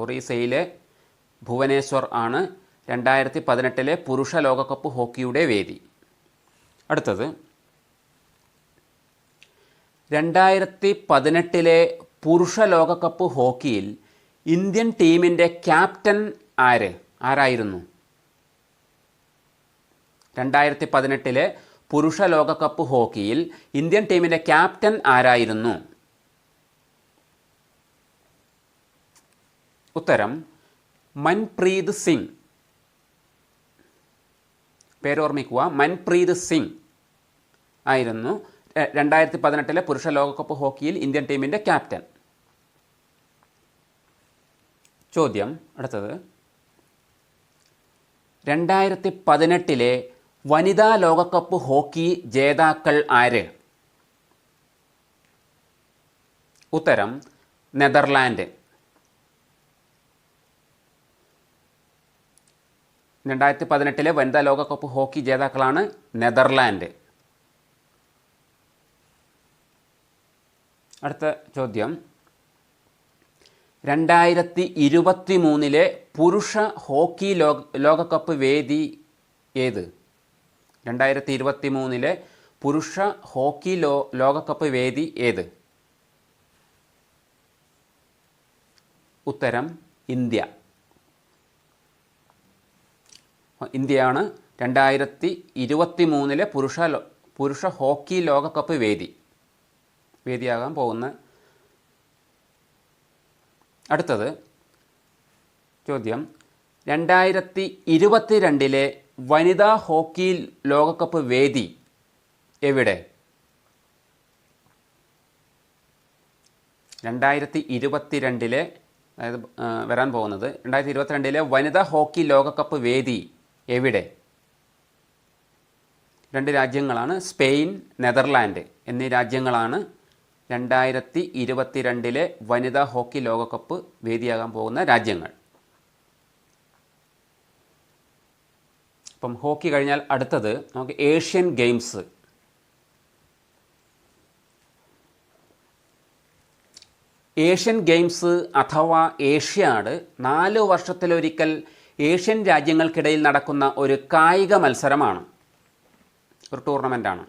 ഒറീസയിലെ ഭുവനേശ്വർ ആണ് 2018 പുരുഷ ലോകകപ്പ് ഹോക്കിയുടെ വേദി. അടുത്തത്: 2018 പുരുഷ ലോകകപ്പ് ഹോക്കിയിൽ ഇന്ത്യൻ ടീമിൻ്റെ ക്യാപ്റ്റൻ ആരായിരുന്നു? 2018 പുരുഷ ലോകകപ്പ് ഹോക്കിയിൽ ഇന്ത്യൻ ടീമിൻ്റെ ക്യാപ്റ്റൻ ആരായിരുന്നു? ഉത്തരം: മൻപ്രീത് സിംഗ്. പേരോർമ്മിക്കുക, മൻപ്രീത് സിംഗ് ആയിരുന്നു 2018 പുരുഷ ലോകകപ്പ് ഹോക്കിയിൽ ഇന്ത്യൻ ടീമിൻ്റെ ക്യാപ്റ്റൻ. ചോദ്യം: അടുത്തത്: 2018 വനിതാ ലോകകപ്പ് ഹോക്കി ജേതാക്കൾ ആര്? ഉത്തരം: നെതർലാൻഡ്. 2018 വനിതാ ലോകകപ്പ് ഹോക്കി ജേതാക്കളാണ് നെതർലാൻഡ്. അടുത്ത ചോദ്യം: 2023 പുരുഷ ഹോക്കി ലോകകപ്പ് വേദി ഏത്? 2023 പുരുഷ ഹോക്കി ലോകകപ്പ് വേദി ഏത്? ഉത്തരം: ഇന്ത്യ. ഇന്ത്യയാണ് 2023 പുരുഷ ഹോക്കി ലോകകപ്പ് വേദിയാകാൻ പോകുന്ന. അടുത്തത് ചോദ്യം: 2022 വനിതാ ഹോക്കി ലോകകപ്പ് വേദി എവിടെ? 2022 അതായത് വരാൻ പോകുന്നത് 2022 വനിതാ ഹോക്കി ലോകകപ്പ് വേദി എവിടെ? രണ്ട് രാജ്യങ്ങളാണ്, സ്പെയിൻ, നെതർലാൻഡ് എന്നീ രാജ്യങ്ങളാണ് 2022 വനിതാ ഹോക്കി ലോകകപ്പ് വേദിയാകാൻ പോകുന്ന രാജ്യങ്ങൾ. അപ്പം ഹോക്കി കഴിഞ്ഞാൽ അടുത്തത് നമുക്ക് ഏഷ്യൻ ഗെയിംസ്. ഏഷ്യൻ ഗെയിംസ് അഥവാ ഏഷ്യാഡ് 4 വർഷത്തിലൊരിക്കൽ ഏഷ്യൻ രാജ്യങ്ങൾക്കിടയിൽ നടക്കുന്ന ഒരു കായിക മത്സരമാണ്, ഒരു ടൂർണമെൻ്റാണ്.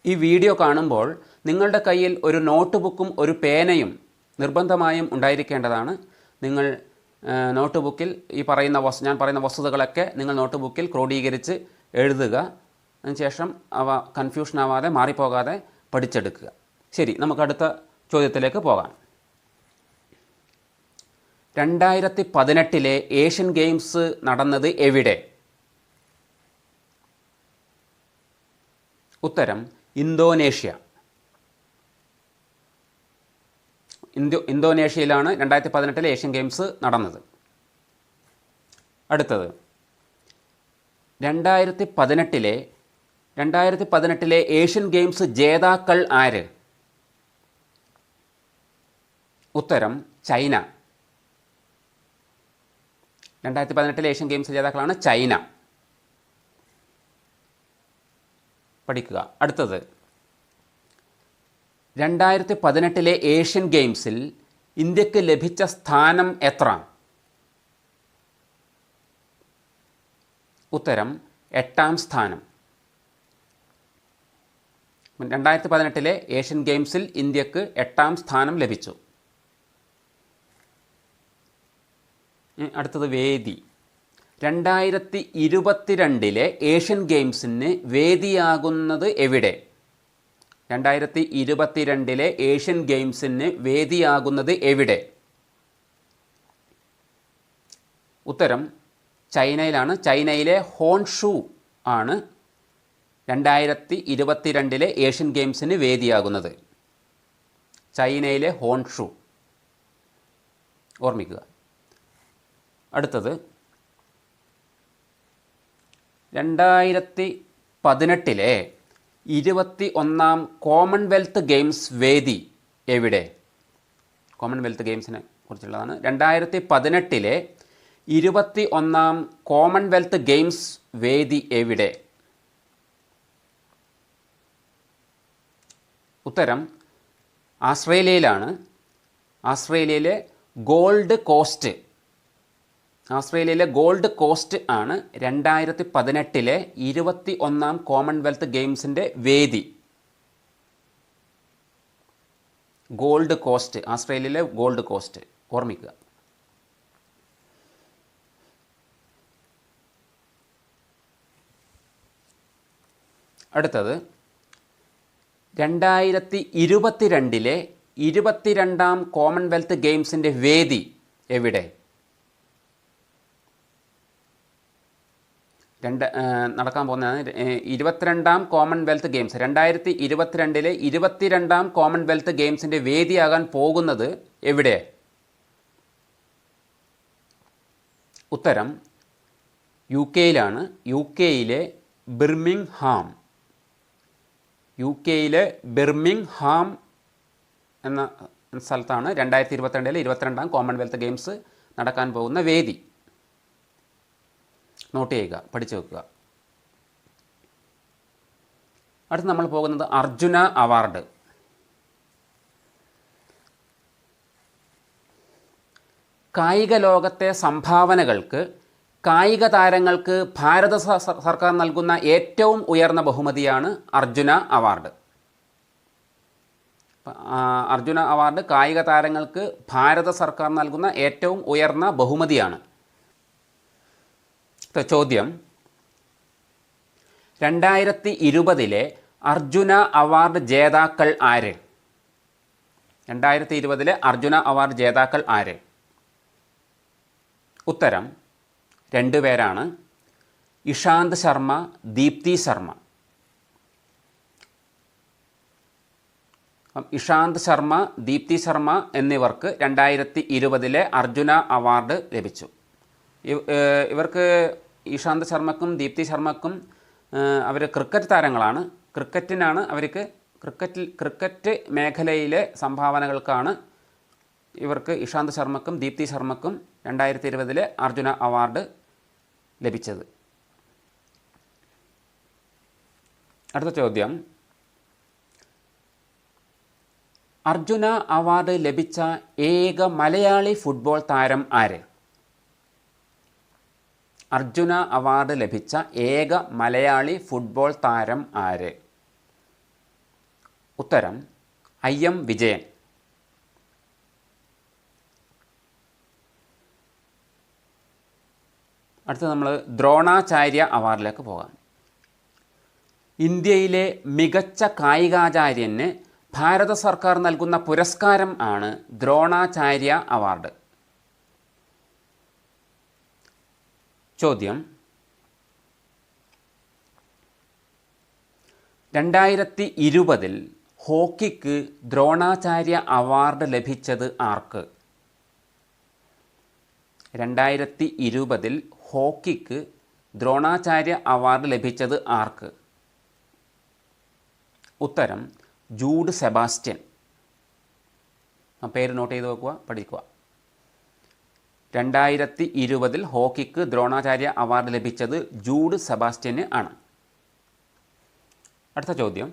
ഈ വീഡിയോ കാണുമ്പോൾ നിങ്ങളുടെ കയ്യിൽ ഒരു നോട്ട് ബുക്കും ഒരു പേനയും നിർബന്ധമായും ഉണ്ടായിരിക്കേണ്ടതാണ്. നിങ്ങൾ നോട്ട് ബുക്കിൽ ഞാൻ പറയുന്ന വസ്തുതകളൊക്കെ നിങ്ങൾ നോട്ട് ബുക്കിൽ ക്രോഡീകരിച്ച് എഴുതുക. അതിനുശേഷം അവ കൺഫ്യൂഷൻ ആവാതെ മാറിപ്പോകാതെ പഠിച്ചെടുക്കുക. ശരി, നമുക്ക് അടുത്ത ചോദ്യത്തിലേക്ക് പോകാം. 2018 ഏഷ്യൻ ഗെയിംസ് നടന്നത് എവിടെ? ഉത്തരം ഇന്തോനേഷ്യ. ഇന്തോനേഷ്യയിലാണ് 2018 ഏഷ്യൻ ഗെയിംസ് നടന്നത്. അടുത്തത് 2018 ഏഷ്യൻ ഗെയിംസ് ജേതാക്കൾ ആര്? ഉത്തരം ചൈന. 2018 ഏഷ്യൻ ഗെയിംസ് ജേതാക്കളാണ് ചൈന. പഠിക്കുക. അടുത്തത് 2018 ഏഷ്യൻ ഗെയിംസിൽ ഇന്ത്യക്ക് ലഭിച്ച സ്ഥാനം എത്ര? ഉത്തരം 8ാം സ്ഥാനം. 2018 ഏഷ്യൻ ഗെയിംസിൽ ഇന്ത്യക്ക് 8ാം സ്ഥാനം ലഭിച്ചു. അടുത്തത് വേദി. 2022 ഏഷ്യൻ ഗെയിംസിന് വേദിയാകുന്നത് എവിടെ? 2022 ഏഷ്യൻ ഗെയിംസിന് വേദിയാകുന്നത് എവിടെ? ഉത്തരം ചൈനയിലാണ്. ചൈനയിലെ ഹോൺഷു ആണ് 2022 ഏഷ്യൻ ഗെയിംസിന് വേദിയാകുന്നത്. ചൈനയിലെ ഹോൺഷു ഓർമ്മിക്കുക. അടുത്തത് 2018 21ാം കോമൺവെൽത്ത് ഗെയിംസ് വേദി എവിടെ? കോമൺവെൽത്ത് ഗെയിംസിനെ കുറിച്ചുള്ളതാണ്. 2018 21ാം കോമൺവെൽത്ത് ഗെയിംസ് വേദി എവിടെ? ഉത്തരം ആസ്ട്രേലിയയിലാണ്. ആസ്ട്രേലിയയിലെ ഗോൾഡ് കോസ്റ്റ്. ആസ്ട്രേലിയയിലെ ഗോൾഡ് കോസ്റ്റ് ആണ് 2018 21ാം കോമൺവെൽത്ത് ഗെയിംസിൻ്റെ വേദി. ഗോൾഡ് കോസ്റ്റ്, ആസ്ട്രേലിയയിലെ ഗോൾഡ് കോസ്റ്റ് ഓർമ്മിക്കുക. അടുത്തത് 2022 22ാം കോമൺവെൽത്ത് ഗെയിംസിൻ്റെ വേദി എവിടെ? നടക്കാൻ പോകുന്നതാണ് 22ാം കോമൺവെൽത്ത് ഗെയിംസ്. 2022 22ാം കോമൺവെൽത്ത് ഗെയിംസിൻ്റെ വേദിയാകാൻ പോകുന്നത് എവിടെ? ഉത്തരം UK-യിലാണ്. UK-യിലെ ബിർമിംഗ്ഹാം. UK-യിലെ ബിർമിംഗ്ഹാം എന്ന സ്ഥലത്താണ് 2022 22ാം കോമൺവെൽത്ത് ഗെയിംസ് നടക്കാൻ പോകുന്ന വേദി. നോട്ട് ചെയ്യുക, പഠിച്ചു വെക്കുക. അടുത്ത് നമ്മൾ പോകുന്നത് അർജുന അവാർഡ്. കായിക ലോകത്തെ സംഭാവനകൾക്ക് കായിക താരങ്ങൾക്ക് ഭാരത സർക്കാർ നൽകുന്ന ഏറ്റവും ഉയർന്ന ബഹുമതിയാണ് അർജുന അവാർഡ്. അർജുന അവാർഡ് കായിക താരങ്ങൾക്ക് ഭാരത സർക്കാർ നൽകുന്ന ഏറ്റവും ഉയർന്ന ബഹുമതിയാണ്. ചോദ്യം: 2020 അർജുന അവാർഡ് ജേതാക്കൾ ആര്? 2020 അർജുന അവാർഡ് ജേതാക്കൾ ആര്? ഉത്തരം 2 പേരാണ്. ഇഷാന്ത് ശർമ്മ, ദീപ്തി ശർമ്മ. ഇഷാന്ത് ശർമ്മ, ദീപ്തി ശർമ്മ എന്നിവർക്ക് 2020 അർജുന അവാർഡ് ലഭിച്ചു. ഇവർക്ക് ഇഷാന്ത് ശർമ്മക്കും ദീപ്തി ശർമ്മക്കും അവർ ക്രിക്കറ്റ് താരങ്ങളാണ്. ക്രിക്കറ്റിനാണ് അവർക്ക് ക്രിക്കറ്റ് മേഖലയിലെ സംഭാവനകൾക്കാണ് ഇവർക്ക് ഇഷാന്ത് ശർമ്മക്കും ദീപ്തി ശർമ്മക്കും 2020 അർജുന അവാർഡ് ലഭിച്ചത്. അടുത്ത ചോദ്യം: അർജുന അവാർഡ് ലഭിച്ച ഏക മലയാളി ഫുട്ബോൾ താരം ആര്? അർജുന അവാർഡ് ലഭിച്ച ഏക മലയാളി ഫുട്ബോൾ താരം ആര്? ഉത്തരം IM വിജയൻ. അടുത്ത നമ്മൾ ദ്രോണാചാര്യ അവാർഡിലേക്ക് പോകാം. ഇന്ത്യയിലെ മികച്ച കായികാചാര്യന് ഭാരത സർക്കാർ നൽകുന്ന പുരസ്കാരം ആണ് ദ്രോണാചാര്യ അവാർഡ്. ചോദ്യം: 2020 ഹോക്കിക്ക് ദ്രോണാചാര്യ അവാർഡ് ലഭിച്ചത് ആർക്ക്? 2020 ഹോക്കിക്ക് ദ്രോണാചാര്യ അവാർഡ് ലഭിച്ചത് ആർക്ക്? ഉത്തരം ജൂഡ് സെബാസ്റ്റ്യൻ. പേര് നോട്ട് ചെയ്ത് വെക്കുക, പഠിക്കുക. 2020 ഹോക്കിക്ക് ദ്രോണാചാര്യ അവാർഡ് ലഭിച്ചത് ജൂഡ് സെബാസ്റ്റ്യന് ആണ്. അടുത്ത ചോദ്യം: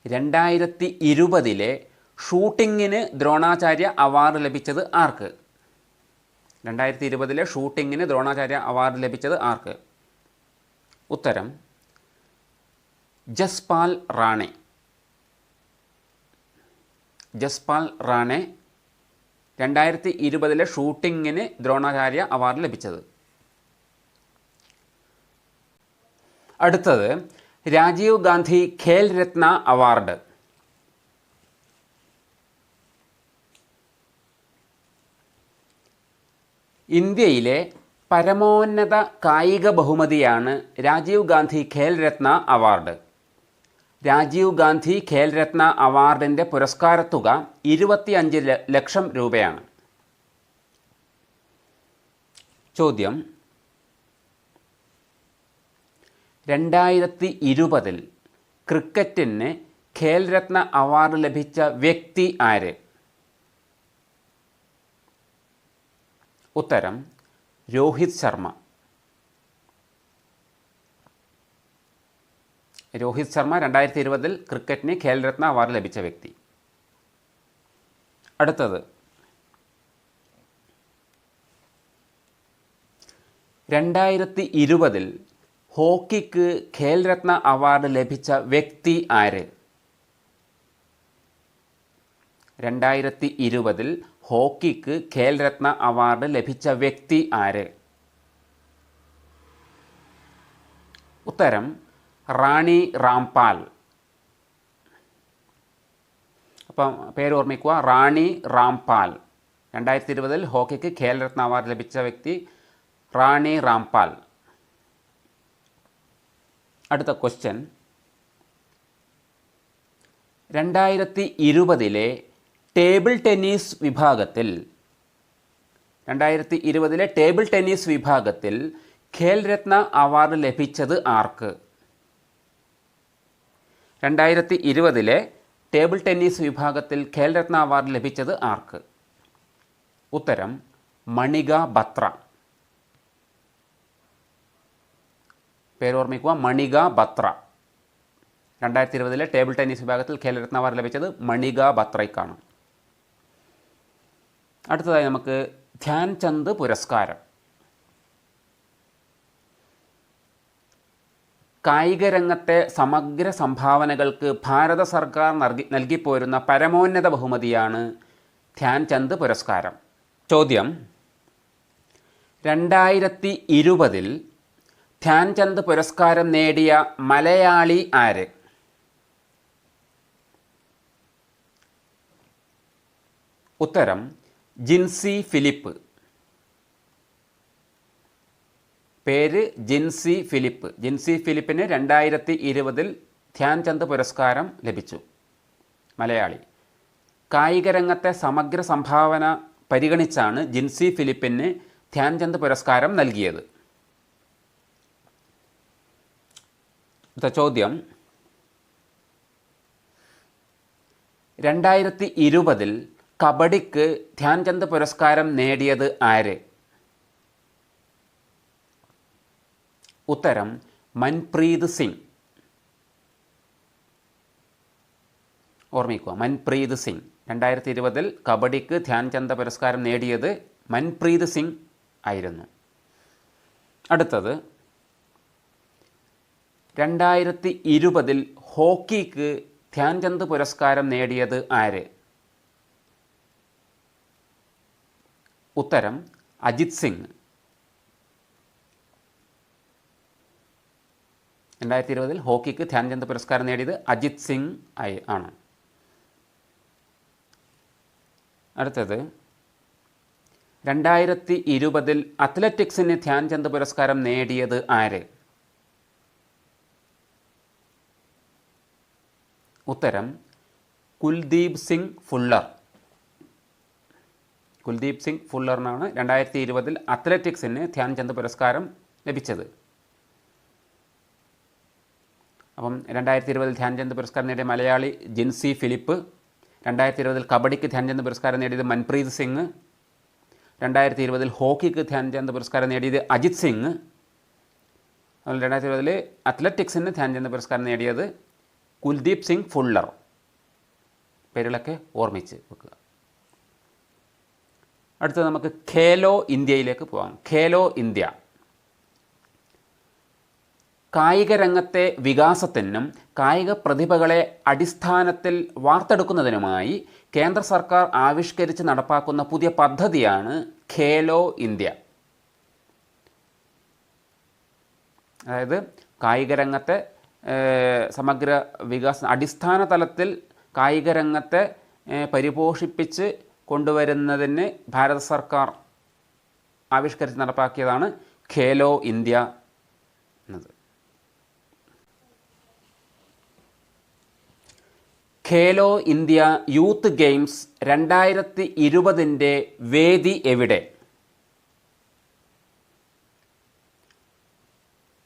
2020 ഷൂട്ടിങ്ങിന് ദ്രോണാചാര്യ അവാർഡ് ലഭിച്ചത് ആർക്ക്? 2020 ഷൂട്ടിങ്ങിന് ദ്രോണാചാര്യ അവാർഡ് ലഭിച്ചത് ആർക്ക്? ഉത്തരം ജസ്പാൽ റാണെ. ജസ്പാൽ റാണെ 2020 ഷൂട്ടിങ്ങിന് ദ്രോണാചാര്യ അവാർഡ് ലഭിച്ചത്. അടുത്തത് രാജീവ് ഗാന്ധി ഖേൽ രത്ന അവാർഡ്. ഇന്ത്യയിലെ പരമോന്നത കായിക ബഹുമതിയാണ് രാജീവ് ഗാന്ധി ഖേൽ രത്ന അവാർഡ്. രാജീവ് ഗാന്ധി ഖേൽ രത്ന അവാർഡിൻ്റെ പുരസ്കാരത്തുക 25 ലക്ഷം രൂപയാണ്. ചോദ്യം: 2020 ക്രിക്കറ്റിന് ഖേൽ രത്ന അവാർഡ് ലഭിച്ച വ്യക്തി ആര്? ഉത്തരം രോഹിത് ശർമ്മ. രോഹിത് ശർമ്മ 2020 ക്രിക്കറ്റിന് ഖേൽ രത്ന അവാർഡ് ലഭിച്ച വ്യക്തി. അടുത്തത് 2020 ഹോക്കിക്ക് ഖേൽ രത്ന അവാർഡ് ലഭിച്ച വ്യക്തി ആര്? 2020 ഹോക്കിക്ക് ഖേൽ രത്ന അവാർഡ് ലഭിച്ച വ്യക്തി ആര്? ഉത്തരം റാണി റാംപാൽ. അപ്പം പേര് ഓർമ്മിക്കുക, റാണി റാംപാൽ. 2020 ഹോക്കിക്ക് ഖേൽ രത്ന അവാർഡ് ലഭിച്ച വ്യക്തി റാണി റാംപാൽ. അടുത്ത ക്വസ്റ്റ്യൻ: 2020 ടേബിൾ ടെന്നീസ് വിഭാഗത്തിൽ 2020 ടേബിൾ ടെന്നീസ് വിഭാഗത്തിൽ ഖേൽ രത്ന അവാർഡ് ലഭിച്ചത് ആർക്ക്? 2020 ടേബിൾ ടെന്നീസ് വിഭാഗത്തിൽ ഖേൽ രത്ന അവാർഡ് ലഭിച്ചത് ആർക്ക്? ഉത്തരം മണിക ബത്ര. പേരോർമ്മിക്കുക, മണിക ബത്ര. 2020 ടേബിൾ ടെന്നീസ് വിഭാഗത്തിൽ ഖേൽ രത്ന അവാർഡ് ലഭിച്ചത് മണിക ബത്രയ്ക്കാണ്. അടുത്തതായി നമുക്ക് ധ്യാൻചന്ദ് പുരസ്കാരം. കായിക രംഗത്തെ സമഗ്ര സംഭാവനകൾക്ക് ഭാരത സർക്കാർ നൽകിപ്പോരുന്ന പരമോന്നത ബഹുമതിയാണ് ധ്യാൻചന്ദ് പുരസ്കാരം. ചോദ്യം: 2020 ധ്യാൻചന്ദ് പുരസ്കാരം നേടിയ മലയാളി ആര്? ഉത്തരം ജിൻസി ഫിലിപ്പ്. പേര് ജിൻസി ഫിലിപ്പ്. ജിൻസി ഫിലിപ്പിന് 2020 ധ്യാൻചന്ദ് പുരസ്കാരം ലഭിച്ചു. മലയാളി. കായിക രംഗത്തെ സമഗ്ര സംഭാവന പരിഗണിച്ചാണ് ജിൻസി ഫിലിപ്പിന് ധ്യാൻചന്ദ് പുരസ്കാരം നൽകിയത്. ചോദ്യം: 2020 കബഡിക്ക് ധ്യാൻചന്ദ് പുരസ്കാരം നേടിയത് ആര്? ഉത്തരം മൻപ്രീത് സിംഗ്. ഓർമ്മിക്കുക. മൻപ്രീത് സിംഗ്. 2020 കബഡിക്ക് ധ്യാൻചന്ദ് പുരസ്കാരം നേടിയത് മൻപ്രീത് സിംഗ് ആയിരുന്നു. അടുത്തത് 2020 ഹോക്കിക്ക് ധ്യാൻചന്ദ് പുരസ്കാരം നേടിയത് ആര്? ഉത്തരം അജിത് സിംഗ്. 2020 ഹോക്കിക്ക് ധ്യാൻചന്ദ് പുരസ്കാരം നേടിയത് അജിത് സിംഗ് ആണ്. അടുത്തത് 2020 അത്ലറ്റിക്സിന് ധ്യാൻചന്ദ് പുരസ്കാരം നേടിയത് ആര്? ഉത്തരം കുൽദീപ് സിംഗ് ഫുള്ളർ. കുൽദീപ് സിംഗ് ഫുള്ളറിനാണ് 2020 അത്ലറ്റിക്സിന് ധ്യാൻചന്ദ് പുരസ്കാരം ലഭിച്ചത്. അപ്പം 2020 ധ്യാൻചന്ദ് പുരസ്കാരം നേടിയ മലയാളി ജിൻസി ഫിലിപ്പ്. 2020 കബഡിക്ക് ധ്യാൻചന്ദ് പുരസ്കാരം നേടിയത് മൻപ്രീത് സിംഗ്. 2020 ഹോക്കിക്ക് ധ്യാൻചന്ദ് പുരസ്കാരം നേടിയത് അജിത് സിംഗ്. അതുപോലെ 2020 അത്ലറ്റിക്സിന് ധ്യാൻചന്ദ് പുരസ്കാരം നേടിയത് കുൽദീപ് സിംഗ് ഫുള്ളർ. പേരുകളൊക്കെ ഓർമ്മിച്ച് വെക്കുക. അടുത്തത് നമുക്ക് ഖേലോ ഇന്ത്യയിലേക്ക് പോകാം. ഖേലോ ഇന്ത്യ കായിക രംഗത്തെ വികാസത്തിനും കായിക പ്രതിഭകളെ അടിസ്ഥാനത്തിൽ വാർത്തെടുക്കുന്നതിനുമായി കേന്ദ്ര സർക്കാർ ആവിഷ്കരിച്ച് നടപ്പാക്കുന്ന പുതിയ പദ്ധതിയാണ് ഖേലോ ഇന്ത്യ. അതായത് കായിക രംഗത്തെ സമഗ്ര വികാസം അടിസ്ഥാന തലത്തിൽ കായിക രംഗത്തെ പരിപോഷിപ്പിച്ച് കൊണ്ടുവരുന്നതിന് ഭാരത സർക്കാർ ആവിഷ്കരിച്ച് നടപ്പാക്കിയതാണ് ഖേലോ ഇന്ത്യ എന്നത്. ഖേലോ ഇന്ത്യ യൂത്ത് ഗെയിംസ് 2020 വേദി എവിടെ?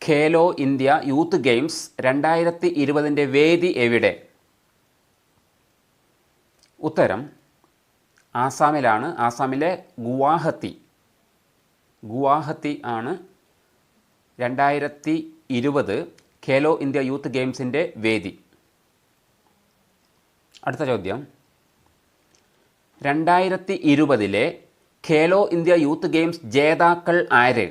ഖേലോ ഇന്ത്യ യൂത്ത് ഗെയിംസ് 2020 വേദി എവിടെ? ഉത്തരം ആസാമിലാണ്. ആസാമിലെ ഗുവാഹത്തി ആണ് 2020 ഖേലോ ഇന്ത്യ യൂത്ത് ഗെയിംസിൻ്റെ വേദി. അടുത്ത ചോദ്യം, 2020 ഖേലോ ഇന്ത്യ യൂത്ത് ഗെയിംസ് ജേതാക്കൾ ആര്?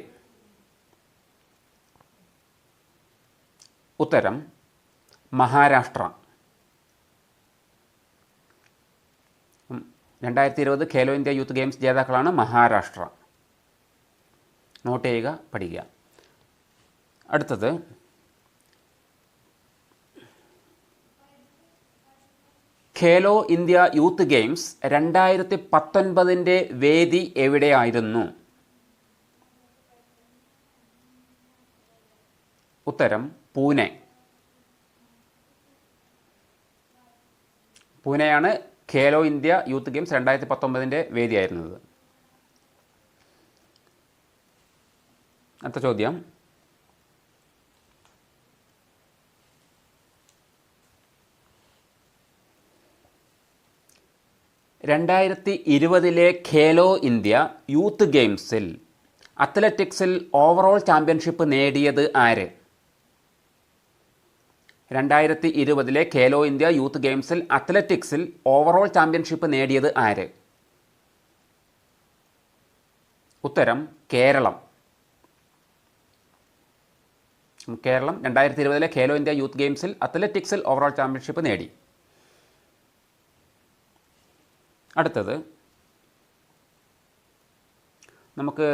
ഉത്തരം Maharashtra. 2020 Khelo India youth games ജേതാക്കളാണ് മഹാരാഷ്ട്ര. നോട്ട് ചെയ്യുക, പഠിക്കുക. അടുത്തത് ഖേലോ ഇന്ത്യ യൂത്ത് ഗെയിംസ് 2019 വേദി എവിടെയായിരുന്നു? ഉത്തരം പൂനെ. പൂനെയാണ് ഖേലോ ഇന്ത്യ യൂത്ത് ഗെയിംസ് 2019 വേദിയായിരുന്നത്. അടുത്ത ചോദ്യം, (2020) ഖേലോ ഇന്ത്യ യൂത്ത് ഗെയിംസിൽ അത്ലറ്റിക്സിൽ ഓവറോൾ ചാമ്പ്യൻഷിപ്പ് നേടിയത് ആര്? 2020 ഖേലോ ഇന്ത്യ യൂത്ത് ഗെയിംസിൽ അത്ലറ്റിക്സിൽ ഓവറോൾ ചാമ്പ്യൻഷിപ്പ് നേടിയത് ആര്? ഉത്തരം കേരളം. കേരളം 2020 ഖേലോ ഇന്ത്യ യൂത്ത് ഗെയിംസിൽ അത്ലറ്റിക്സിൽ ഓവറോൾ ചാമ്പ്യൻഷിപ്പ് നേടി. അടുത്തത് നമുക്ക്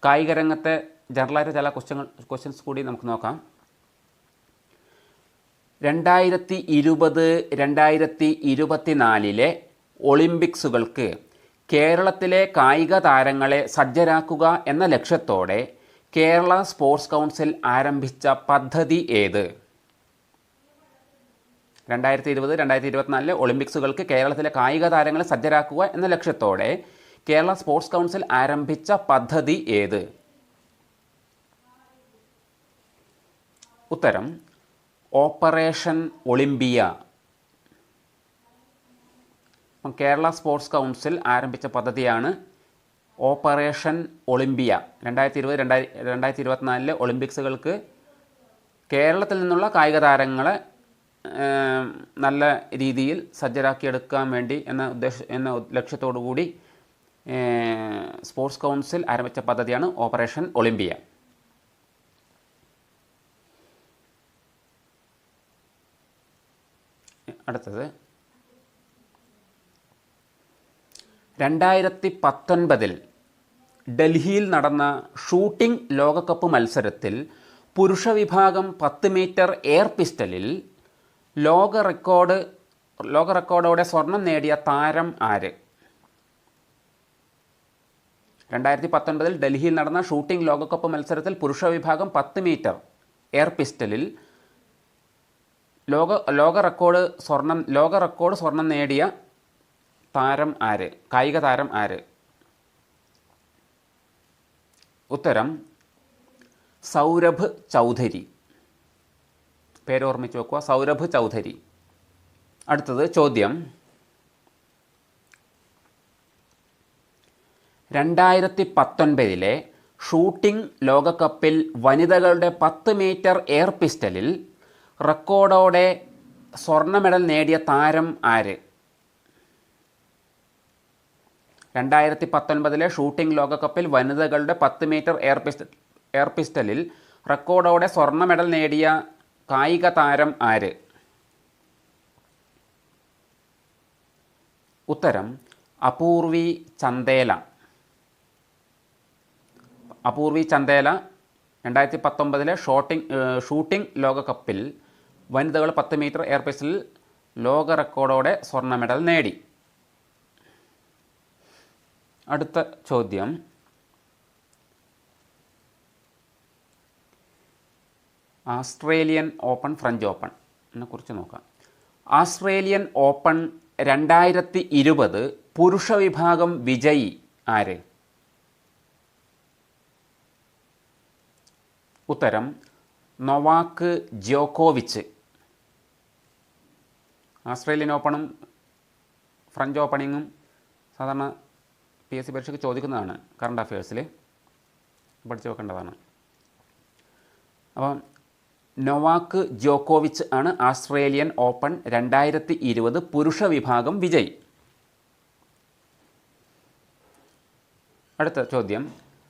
കായിക രംഗത്തെ ജനറലായിട്ട് ചില ക്വസ്റ്റ്യൻസ് കൂടി നമുക്ക് നോക്കാം. 2020-2024 ഒളിമ്പിക്സുകൾക്ക് കേരളത്തിലെ കായിക താരങ്ങളെ സജ്ജരാക്കുക എന്ന ലക്ഷ്യത്തോടെ കേരള സ്പോർട്സ് കൗൺസിൽ ആരംഭിച്ച പദ്ധതി ഏത്? 2020-2024 ഒളിമ്പിക്സുകൾക്ക് കേരളത്തിലെ കായിക താരങ്ങളെ സജ്ജരാക്കുക എന്ന ലക്ഷ്യത്തോടെ കേരള സ്പോർട്സ് കൗൺസിൽ ആരംഭിച്ച പദ്ധതി ഏത്? ഉത്തരം operation Olympia. Kerala sports council ആരംഭിച്ച പദ്ധതിയാണ് ഓപ്പറേഷൻ ഒളിമ്പിയ. 2020-2024 ഒളിമ്പിക്സുകൾക്ക് കേരളത്തിൽ നിന്നുള്ള കായിക താരങ്ങളെ നല്ല രീതിയിൽ സജ്ജരാക്കിയെടുക്കാൻ വേണ്ടി എന്ന ലക്ഷ്യത്തോടു കൂടി സ്പോർട്സ് കൗൺസിൽ ആരംഭിച്ച പദ്ധതിയാണ് ഓപ്പറേഷൻ ഒളിമ്പിയ. അടുത്തത് 2019 ഡൽഹിയിൽ നടന്ന ഷൂട്ടിംഗ് ലോകകപ്പ് മത്സരത്തിൽ പുരുഷ വിഭാഗം 10 മീറ്റർ എയർ പിസ്റ്റലിൽ ലോക റെക്കോർഡോടെ സ്വർണം നേടിയ താരം ആര്? 2019 ഡൽഹിയിൽ നടന്ന ഷൂട്ടിംഗ് ലോകകപ്പ് മത്സരത്തിൽ പുരുഷ വിഭാഗം 10 മീറ്റർ എയർ പിസ്റ്റലിൽ ലോക റെക്കോർഡ് സ്വർണം നേടിയ താരം ആര്? കായിക താരം ആര്? ഉത്തരം സൗരഭ് ചൗധരി. പേരോർമ്മിച്ച് വെക്കുക, സൗരഭ് ചൗധരി. അടുത്തത് ചോദ്യം, 2019 ഷൂട്ടിംഗ് ലോകകപ്പിൽ വനിതകളുടെ 10 മീറ്റർ എയർ പിസ്റ്റലിൽ റെക്കോർഡോടെ സ്വർണ്ണ മെഡൽ നേടിയ താരം ആര്? 2019 ഷൂട്ടിംഗ് ലോകകപ്പിൽ വനിതകളുടെ 10 മീറ്റർ എയർ പിസ്റ്റലിൽ റെക്കോർഡോടെ സ്വർണ്ണ മെഡൽ നേടിയ കായിക താരം ആര്? ഉത്തരം അപൂർവി ചന്ദേല. അപൂർവി ചന്ദേല 2019 ഷൂട്ടിംഗ് ലോകകപ്പിൽ വനിതകൾ 10 മീറ്റർ എയർ പിസ്റ്റലിൽ ലോക റെക്കോർഡോടെ സ്വർണ്ണ മെഡൽ നേടി. അടുത്ത ചോദ്യം, ആസ്ട്രേലിയൻ ഓപ്പൺ, ഫ്രഞ്ച് ഓപ്പൺ കുറിച്ച് നോക്കാം. ആസ്ട്രേലിയൻ ഓപ്പൺ 2020 പുരുഷ വിഭാഗം വിജയി ആര്? ഉത്തരം നൊവാക്ക് ജോക്കോവിച്ച്. ആസ്ട്രേലിയൻ ഓപ്പണും ഫ്രഞ്ച് ഓപ്പണിങ്ങും സാധാരണ PSC പരീക്ഷയ്ക്ക് ചോദിക്കുന്നതാണ്, കറണ്ട് അഫയേഴ്സിൽ പഠിച്ചു വെക്കേണ്ടതാണ്. അപ്പം നൊവാക്ക് ജോക്കോവിച്ച് ആണ് ആസ്ട്രേലിയൻ ഓപ്പൺ 2020 പുരുഷ വിഭാഗം വിജയി. അടുത്ത ചോദ്യം,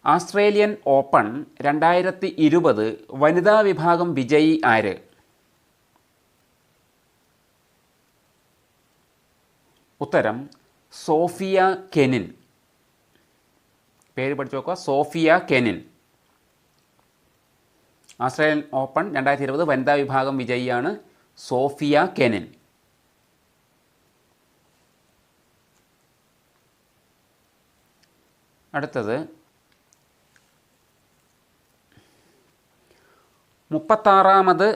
ആസ്ട്രേലിയൻ ഓപ്പൺ 2020 വനിതാ വിഭാഗം വിജയി ആര്? ഉത്തരം സോഫിയ കെനിൻ. പേര് പഠിച്ചു നോക്കുക, സോഫിയ കെനിൻ. ആസ്ട്രേലിയൻ ഓപ്പൺ 2020 വനിതാ വിഭാഗം വിജയിയാണ് സോഫിയ കെനിൻ. അടുത്തത് 36ാമത്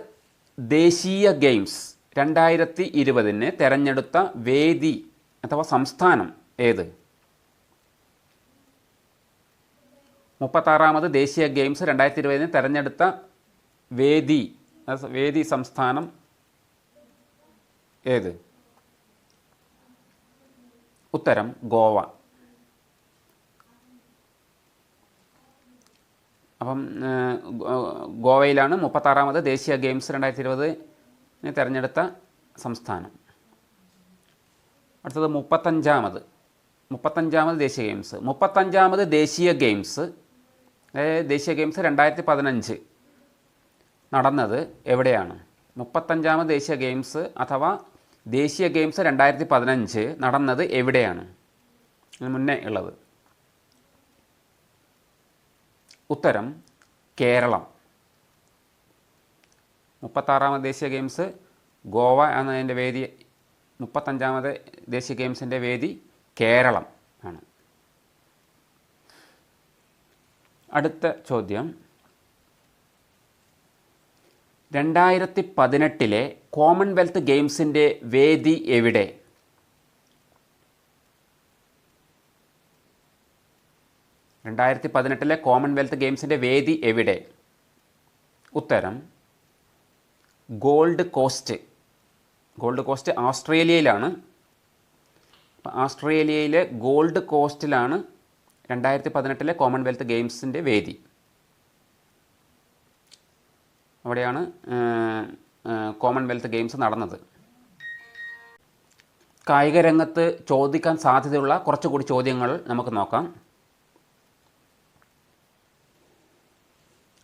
ദേശീയ ഗെയിംസ് 2020 തെരഞ്ഞെടുത്ത വേദി അഥവാ സംസ്ഥാനം ഏത്? 36ാമത് ദേശീയ ഗെയിംസ് 2020 തെരഞ്ഞെടുത്ത വേദി സംസ്ഥാനം ഏത്? ഉത്തരം ഗോവ. അപ്പം ഗോവയിലാണ് 36ാമത് ദേശീയ ഗെയിംസ് 2020 തിരഞ്ഞെടുത്ത സംസ്ഥാനം. അടുത്തത് 35ാമത് ദേശീയ ഗെയിംസ്. 35ാമത് ദേശീയ ഗെയിംസ് 2015 നടന്നത് എവിടെയാണ്? 35ാമത് ദേശീയ ഗെയിംസ് അഥവാ ദേശീയ ഗെയിംസ് 2015 നടന്നത് എവിടെയാണ്? ഇതിന് മുന്നേ ഉള്ളത്. ഉത്തരം കേരളം. 36ാമത് ദേശീയ ഗെയിംസ് ഗോവ എന്നതിൻ്റെ വേദി, 35ാമത് ദേശീയ ഗെയിംസിൻ്റെ വേദി കേരളം ആണ്. അടുത്ത ചോദ്യം, 2018 കോമൺവെൽത്ത് ഗെയിംസിൻ്റെ വേദി എവിടെ? 2018 കോമൺവെൽത്ത് ഗെയിംസിൻ്റെ വേദി എവിടെ? ഉത്തരം ഗോൾഡ് കോസ്റ്റ്. ആസ്ട്രേലിയയിലാണ്. ആസ്ട്രേലിയയിലെ ഗോൾഡ് കോസ്റ്റിലാണ് 2018 കോമൺവെൽത്ത് ഗെയിംസിൻ്റെ വേദി. അവിടെയാണ് കോമൺവെൽത്ത് ഗെയിംസ് നടന്നത്. കായിക രംഗത്ത് ചോദിക്കാൻ സാധ്യതയുള്ള കുറച്ചുകൂടി ചോദ്യങ്ങൾ നമുക്ക് നോക്കാം.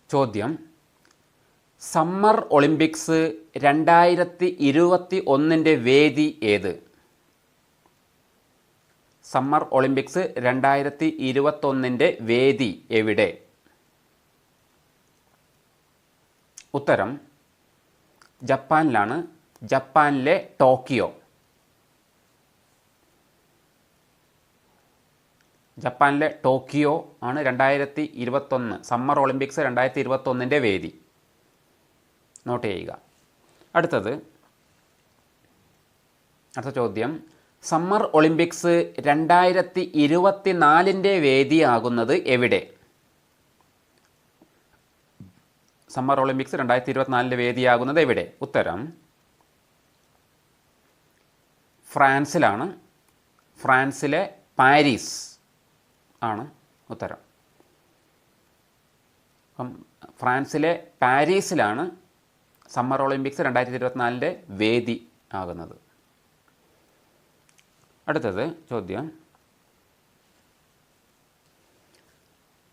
ചോദ്യം: സമ്മർ ഒളിമ്പിക്സ് 2021 വേദി ഏത്? സമ്മർ ഒളിമ്പിക്സ് 2021 വേദി എവിടെ? ഉത്തരം ജപ്പാനിലാണ്. ജപ്പാനിലെ ടോക്കിയോ. ജപ്പാനിലെ ടോക്കിയോ ആണ് 2021 സമ്മർ ഒളിമ്പിക്സ് 2021 വേദി. നോട്ട് ചെയ്യുക. അടുത്ത ചോദ്യം: സമ്മർ ഒളിമ്പിക്സ് 2024 വേദിയാകുന്നത് എവിടെ? സമ്മർ ഒളിമ്പിക്സ് 2024 വേദിയാകുന്നത് എവിടെ? ഉത്തരം ഫ്രാൻസിലാണ്. ഫ്രാൻസിലെ പാരീസ് ആണ് ഉത്തരം. അപ്പം ഫ്രാൻസിലെ പാരീസിലാണ് സമ്മർ ഒളിമ്പിക്സ് 2024 വേദി ആകുന്നത്. അടുത്തത് ചോദ്യം: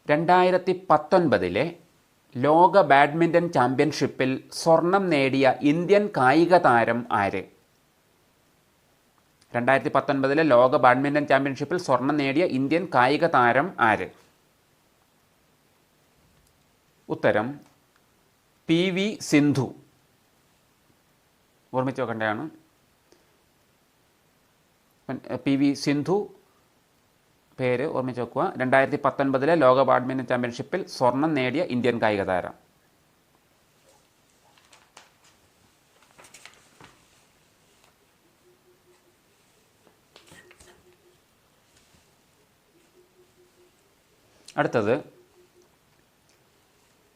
2019 ലോക ബാഡ്മിൻ്റൺ ചാമ്പ്യൻഷിപ്പിൽ സ്വർണം നേടിയ ഇന്ത്യൻ കായിക താരം ആര്? 2019 ലോക ബാഡ്മിൻ്റൺ ചാമ്പ്യൻഷിപ്പിൽ സ്വർണം നേടിയ ഇന്ത്യൻ കായിക താരം ആര്? ഉത്തരം PV സിന്ധു. ഓർമ്മിച്ച് വെക്കേണ്ടതാണ്. PV സിന്ധു പേര് ഓർമ്മിച്ച് വെക്കുക. 2019 ലോക ബാഡ്മിൻ്റൺ ചാമ്പ്യൻഷിപ്പിൽ സ്വർണം നേടിയ ഇന്ത്യൻ കായിക താരം. അടുത്തത്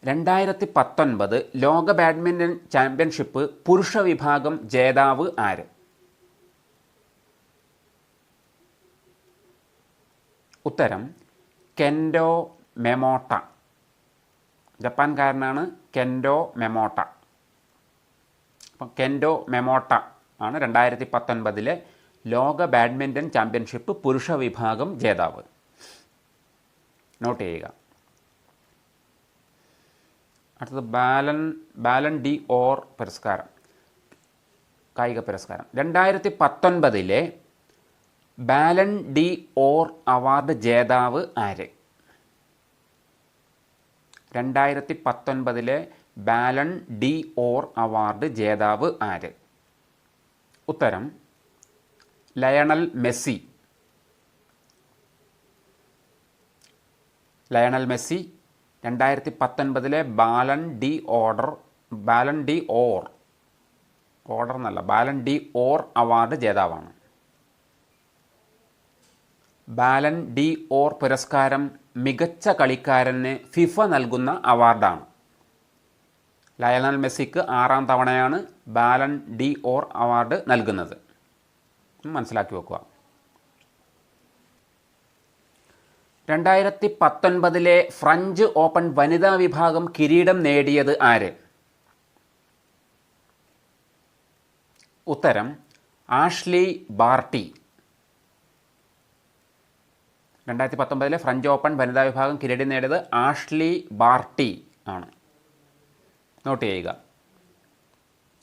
2019 ലോക ബാഡ്മിൻ്റൺ ചാമ്പ്യൻഷിപ്പ് പുരുഷ വിഭാഗം ജേതാവ് ആര്? ഉത്തരം കെൻഡോ മെമോട്ട. ജപ്പാൻകാരനാണ് കെൻഡോ മെമോട്ട. അപ്പം കെൻഡോ മെമോട്ട ആണ് 2019 ലോക ബാഡ്മിൻ്റൺ ചാമ്പ്യൻഷിപ്പ് പുരുഷ വിഭാഗം ജേതാവ്. നോട്ട് ചെയ്യുക. അടുത്തത് ബാലൻ ഡി ഓർ പുരസ്കാരം, കായിക പുരസ്കാരം. 2019 ബാലൻ ഡി ഓർ അവാർഡ് ജേതാവ് ആര്? 2019 ബാലൻ ഡി ഓർ അവാർഡ് ജേതാവ് ആര്? ഉത്തരം Lionel Messi. Lionel Messi 2019 Ballon D or award ജേതാവാണ്. ബാലൻ ഡി ഓർ പുരസ്കാരം മികച്ച കളിക്കാരന് ഫിഫ നൽകുന്ന അവാർഡാണ്. ലയണൽ മെസ്സിക്ക് 6ാം തവണയാണ് ബാലൻ ഡി ഓർ അവാർഡ് നൽകുന്നത്. മനസ്സിലാക്കി വെക്കുക. 2019 ഫ്രഞ്ച് ഓപ്പൺ വനിതാ വിഭാഗം കിരീടം നേടിയത് ആര്? ഉത്തരം ആഷ്ലി ബാർട്ടി. 2019 ഫ്രഞ്ച് ഓപ്പൺ വനിതാ വിഭാഗം കിരീടം നേടിയത് ആഷ്ലി ബാർട്ടി ആണ്. നോട്ട് ചെയ്യുക.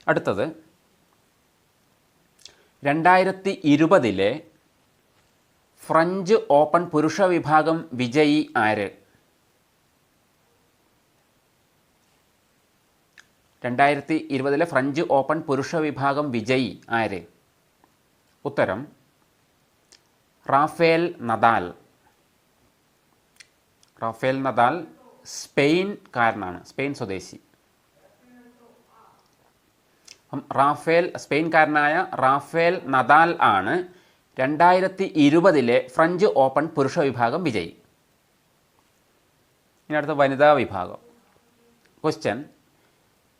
അടുത്തത് 2020 ഫ്രഞ്ച് ഓപ്പൺ പുരുഷ വിഭാഗം വിജയി ആര്? 2020 ഫ്രഞ്ച് ഓപ്പൺ പുരുഷ വിഭാഗം വിജയി ആര്? ഉത്തരം റാഫേൽ നദാൽ. റാഫേൽ നദാൽ സ്പെയിൻകാരനാണ്, സ്പെയിൻ സ്വദേശി. സ്പെയിൻകാരനായ റാഫേൽ നദാൽ ആണ് 2020 ഫ്രഞ്ച് ഓപ്പൺ പുരുഷ വിഭാഗം വിജയി. ഇനി അടുത്ത വനിതാ വിഭാഗം. ക്വസ്റ്റ്യൻ: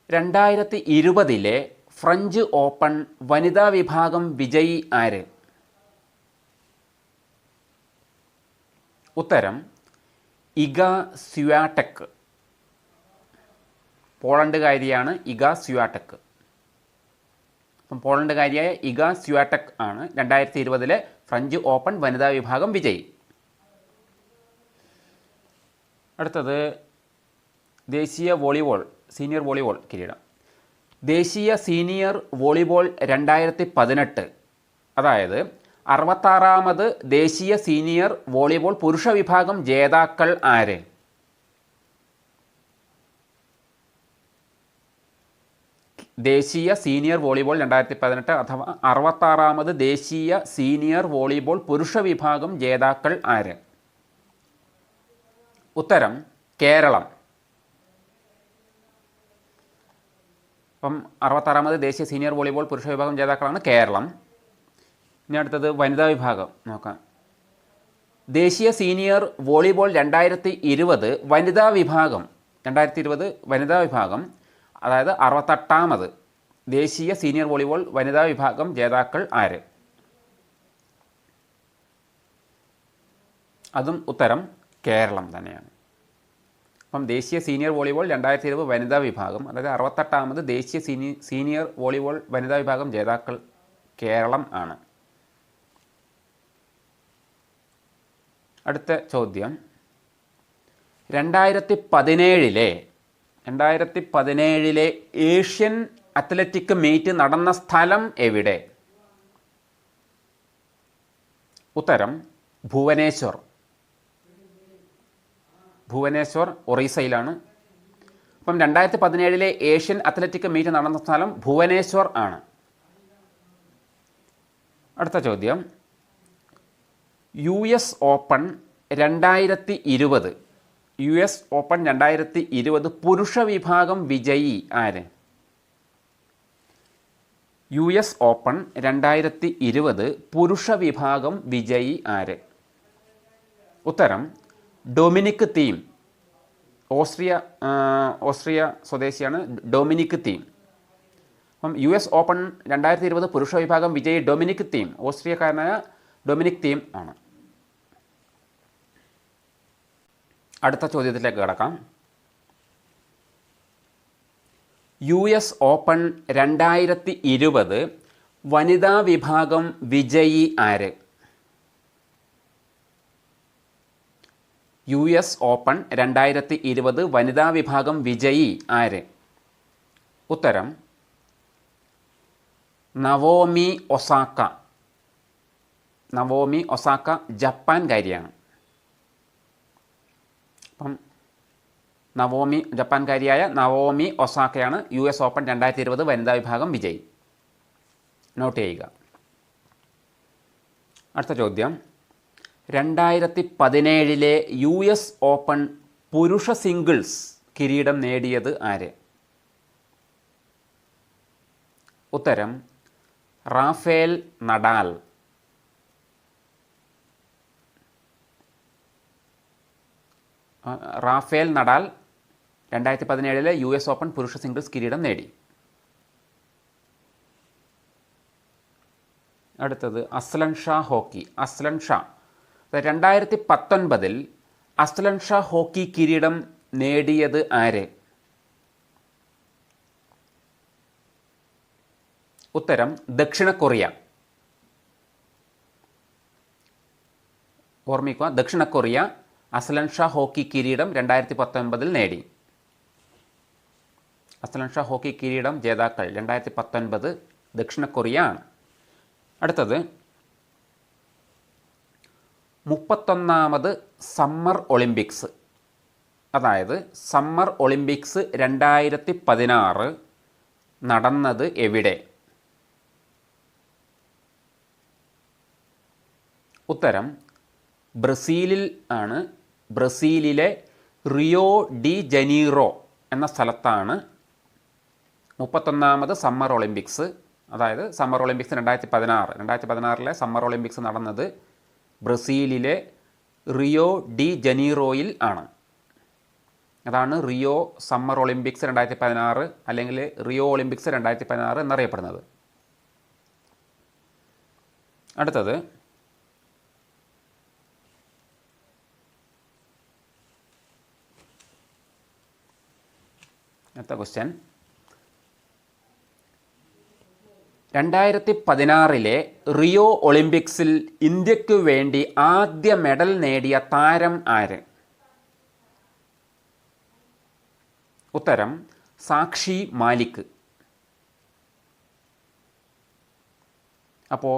2020 ഫ്രഞ്ച് ഓപ്പൺ വനിതാ വിഭാഗം വിജയി ആര്? ഉത്തരം ഇഗ സ്വിയാടെക്. പോളണ്ടുകാരിയാണ് ഇഗ സ്വിയാടെക്. അപ്പം പോളണ്ടുകാരിയായ ഇഗ സ്വിയാടെക് ആണ് 2020 ഫ്രഞ്ച് ഓപ്പൺ വനിതാ വിഭാഗം വിജയി. അടുത്തത് ദേശീയ വോളിബോൾ സീനിയർ വോളിബോൾ കിരീടം. ദേശീയ സീനിയർ വോളിബോൾ 2018, അതായത് 66ാമത് ദേശീയ സീനിയർ വോളിബോൾ പുരുഷ വിഭാഗം ജേതാക്കൾ ആര്? ദേശീയ സീനിയർ വോളിബോൾ 2018 അഥവാ 66ാമത് ദേശീയ സീനിയർ വോളിബോൾ പുരുഷ വിഭാഗം ജേതാക്കൾ ആര്? ഉത്തരം കേരളം. അപ്പം 66ാമത് ദേശീയ സീനിയർ വോളിബോൾ പുരുഷ വിഭാഗം ജേതാക്കളാണ് കേരളം. ഇനി അടുത്തത് വനിതാ വിഭാഗം നോക്കാം. ദേശീയ സീനിയർ വോളിബോൾ 2020 വനിതാ വിഭാഗം 2020 വനിതാ വിഭാഗം, അതായത് 68ാമത് ദേശീയ സീനിയർ വോളിബോൾ വനിതാ വിഭാഗം ജേതാക്കൾ ആര്? അതും ഉത്തരം കേരളം തന്നെയാണ്. അപ്പം ദേശീയ സീനിയർ വോളിബോൾ 2020 വനിതാ വിഭാഗം, അതായത് 68ാമത് ദേശീയ സീനിയർ വോളിബോൾ വനിതാ വിഭാഗം ജേതാക്കൾ കേരളം ആണ്. അടുത്ത ചോദ്യം, 2017 ഏഷ്യൻ അത്ലറ്റിക് മീറ്റ് നടന്ന സ്ഥലം എവിടെ? ഉത്തരം ഭുവനേശ്വർ. ഭുവനേശ്വർ ഒറീസയിലാണ്. അപ്പം 2017 ഏഷ്യൻ അത്ലറ്റിക് മീറ്റ് നടന്ന സ്ഥലം ഭുവനേശ്വർ ആണ്. അടുത്ത ചോദ്യം, US ഓപ്പൺ 2020 പുരുഷ വിഭാഗം വിജയി ആര്? US ഓപ്പൺ 2020 പുരുഷ വിഭാഗം വിജയി ആര്? ഉത്തരം ഡൊമിനിക് തീം. ഓസ്ട്രിയ സ്വദേശിയാണ് ഡൊമിനിക് തീം. അപ്പം US ഓപ്പൺ 2020 പുരുഷ വിഭാഗം വിജയി ഡൊമിനിക് തീം, ഓസ്ട്രിയക്കാരനായ ഡൊമിനിക് തീം ആണ്. അടുത്ത ചോദ്യത്തിലേക്ക് കിടക്കാം. US ഓപ്പൺ 2020 വനിതാ വിഭാഗം വിജയി ആര്? US ഓപ്പൺ 2020 വനിതാ വിഭാഗം വിജയി ആര്? ഉത്തരം നവോമി ഒസാക്ക. നവോമി ഒസാക്ക ജപ്പാൻകാരിയാണ്. അപ്പം ജപ്പാൻകാരിയായ നവോമി ഒസാക്കയാണ് US ഓപ്പൺ 2020 വനിതാ വിഭാഗം വിജയി. നോട്ട് ചെയ്യുക. അടുത്ത ചോദ്യം, 2017 US ഓപ്പൺ പുരുഷ സിംഗിൾസ് കിരീടം നേടിയത് ആര്? ഉത്തരം Rafael Nadal. Rafael Nadal 2017 US Open പുരുഷ സിംഗിൾസ് കിരീടം നേടി. അടുത്തത് Azlan Shah hockey. Azlan Shah 2019 Azlan Shah hockey കിരീടം നേടിയത് ആര്? ഉത്തരം ദക്ഷിണ കൊറിയ. ഓർമ്മിക്കുക, ദക്ഷിണ കൊറിയ അസ്ലൻ ഷാ ഹോക്കി കിരീടം 2019 നേടി. അസ്ലൻ ഷാ ഹോക്കി കിരീടം ജേതാക്കൾ 2019 ദക്ഷിണ കൊറിയ ആണ്. അടുത്തത് 31ാമത് സമ്മർ ഒളിമ്പിക്സ്, അതായത് സമ്മർ ഒളിമ്പിക്സ് 2016 നടന്നത് എവിടെ? ഉത്തരം ബ്രസീലിൽ ആണ്. ബ്രസീലിലെ റിയോ ഡി ജനീറോ എന്ന സ്ഥലത്താണ് 31ാമത് സമ്മർ ഒളിമ്പിക്സ്, അതായത് സമ്മർ ഒളിമ്പിക്സ് 2016 സമ്മർ ഒളിമ്പിക്സ് നടന്നത് ബ്രസീലിലെ റിയോ ഡി ജനീറോയിൽ ആണ്. അതാണ് റിയോ സമ്മർ ഒളിമ്പിക്സ് 2016 അല്ലെങ്കിൽ റിയോ ഒളിമ്പിക്സ് 2016 എന്നറിയപ്പെടുന്നത്. അടുത്തത് അടുത്ത ക്വസ്റ്റ്യൻ, 2016 റിയോ ഒളിമ്പിക്സിൽ ഇന്ത്യക്കു വേണ്ടി ആദ്യ മെഡൽ നേടിയ താരം ആര്? ഉത്തരം സാക്ഷി മാലിക്. അപ്പോൾ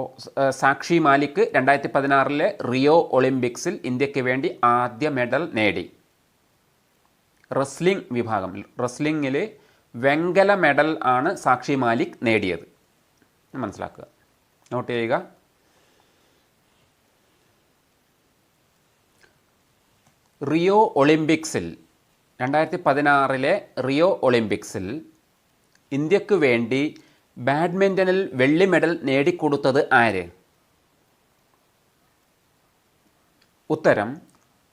സാക്ഷി മാലിക് 2016 റിയോ ഒളിമ്പിക്സിൽ ഇന്ത്യക്ക് വേണ്ടി ആദ്യ മെഡൽ നേടി. റെസ്ലിംഗ് വിഭാഗം, റെസ്ലിംഗിൽ വെങ്കല മെഡൽ ആണ് സാക്ഷി മാലിക് നേടിയത്. മനസ്സിലാക്കുക, നോട്ട് ചെയ്യുക. റിയോ ഒളിമ്പിക്സിൽ 2016 റിയോ ഒളിമ്പിക്സിൽ ഇന്ത്യക്ക് വേണ്ടി ബാഡ്മിൻ്റണിൽ വെള്ളി മെഡൽ നേടിക്കൊടുത്തത് ആര്? ഉത്തരം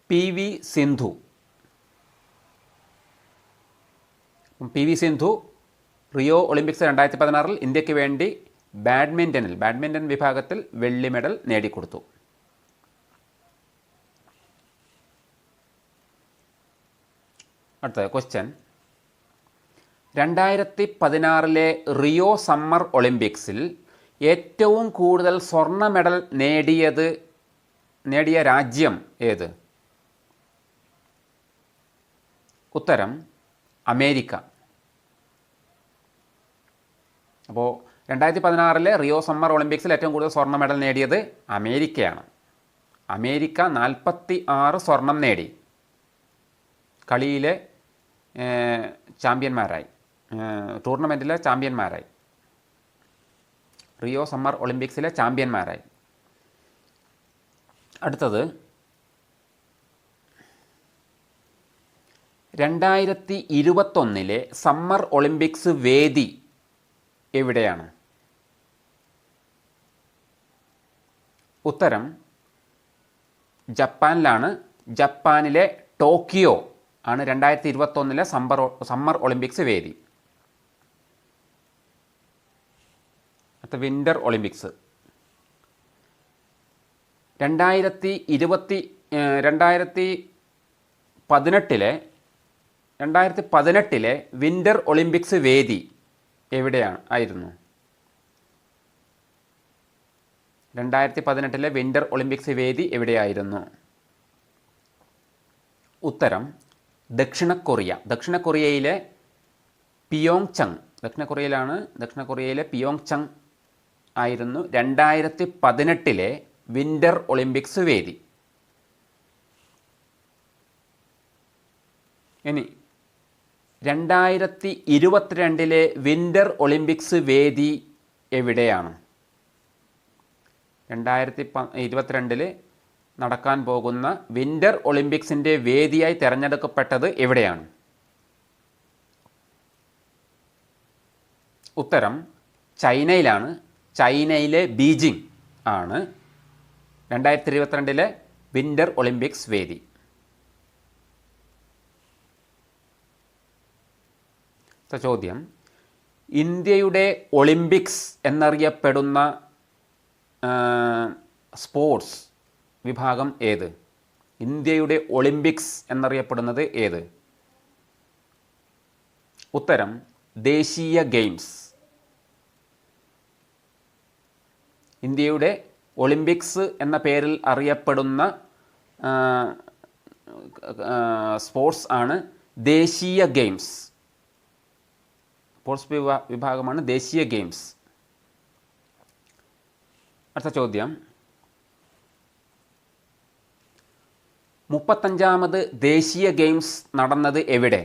PV Sindhu. PV Sindhu Rio Olympics 2016 ഇന്ത്യക്ക് വേണ്ടി ബാഡ്മിൻ്റൺ വിഭാഗത്തിൽ വെള്ളി മെഡൽ നേടിക്കൊടുത്തു. അടുത്ത ക്വസ്റ്റ്യൻ, 2016 റിയോ സമ്മർ ഒളിമ്പിക്സിൽ ഏറ്റവും കൂടുതൽ സ്വർണ്ണ മെഡൽ നേടിയ രാജ്യം ഏത്? ഉത്തരം അമേരിക്ക. അപ്പോൾ 2016 റിയോ സമ്മർ ഒളിമ്പിക്സിൽ ഏറ്റവും കൂടുതൽ സ്വർണ്ണ മെഡൽ നേടിയത് അമേരിക്കയാണ്. അമേരിക്ക 46 സ്വർണം നേടി, കളിയിലെ ചാമ്പ്യന്മാരായി, ടൂർണമെൻറ്റിലെ ചാമ്പ്യന്മാരായി, റിയോ സമ്മർ ഒളിമ്പിക്സിലെ ചാമ്പ്യന്മാരായി. അടുത്തത് 2021 സമ്മർ ഒളിമ്പിക്സ് വേദി എവിടെയാണ്? ഉത്തരം ജപ്പാനിലാണ്. ജപ്പാനിലെ ടോക്കിയോ ആണ് 2021 സമ്മർ ഒളിമ്പിക്സ് വേദി. അടുത്ത വിൻ്റർ ഒളിമ്പിക്സ്. 2018 വിൻ്റർ ഒളിമ്പിക്സ് വേദി എവിടെയാണ് ആയിരുന്നു? 2018 വിൻ്റർ ഒളിമ്പിക്സ് വേദി എവിടെയായിരുന്നു? ഉത്തരം ദക്ഷിണ കൊറിയ. ദക്ഷിണ കൊറിയയിലെ പിയോങ്ചങ് ആയിരുന്നു 2018 വിൻ്റർ ഒളിമ്പിക്സ് വേദി. ഇനി 2022 വിൻ്റർ ഒളിമ്പിക്സ് വേദി എവിടെയാണ്? 2022 നടക്കാൻ പോകുന്ന വിൻ്റർ ഒളിമ്പിക്സിൻ്റെ വേദിയായി തിരഞ്ഞെടുക്കപ്പെട്ടത് എവിടെയാണ്? ഉത്തരം ചൈനയിലാണ്. ചൈനയിലെ ബീജിംഗ് ആണ് 2022 വിൻ്റർ ഒളിമ്പിക്സ് വേദി. ചോദ്യം, ഇന്ത്യയുടെ ഒളിമ്പിക്സ് എന്നറിയപ്പെടുന്ന സ്പോർട്സ് വിഭാഗം ഏത്? ഇന്ത്യയുടെ ഒളിമ്പിക്സ് എന്നറിയപ്പെടുന്നത് ഏത്? ഉത്തരം ദേശീയ ഗെയിംസ്. ഇന്ത്യയുടെ ഒളിമ്പിക്സ് എന്ന പേരിൽ അറിയപ്പെടുന്ന സ്പോർട്സ് ആണ് ദേശീയ ഗെയിംസ്. സ്പോർട്സ് വിഭാഗമാണ് ദേശീയ ഗെയിംസ്. അടുത്ത ചോദ്യം, 35ാമത് ദേശീയ ഗെയിംസ് നടന്നത് എവിടെ?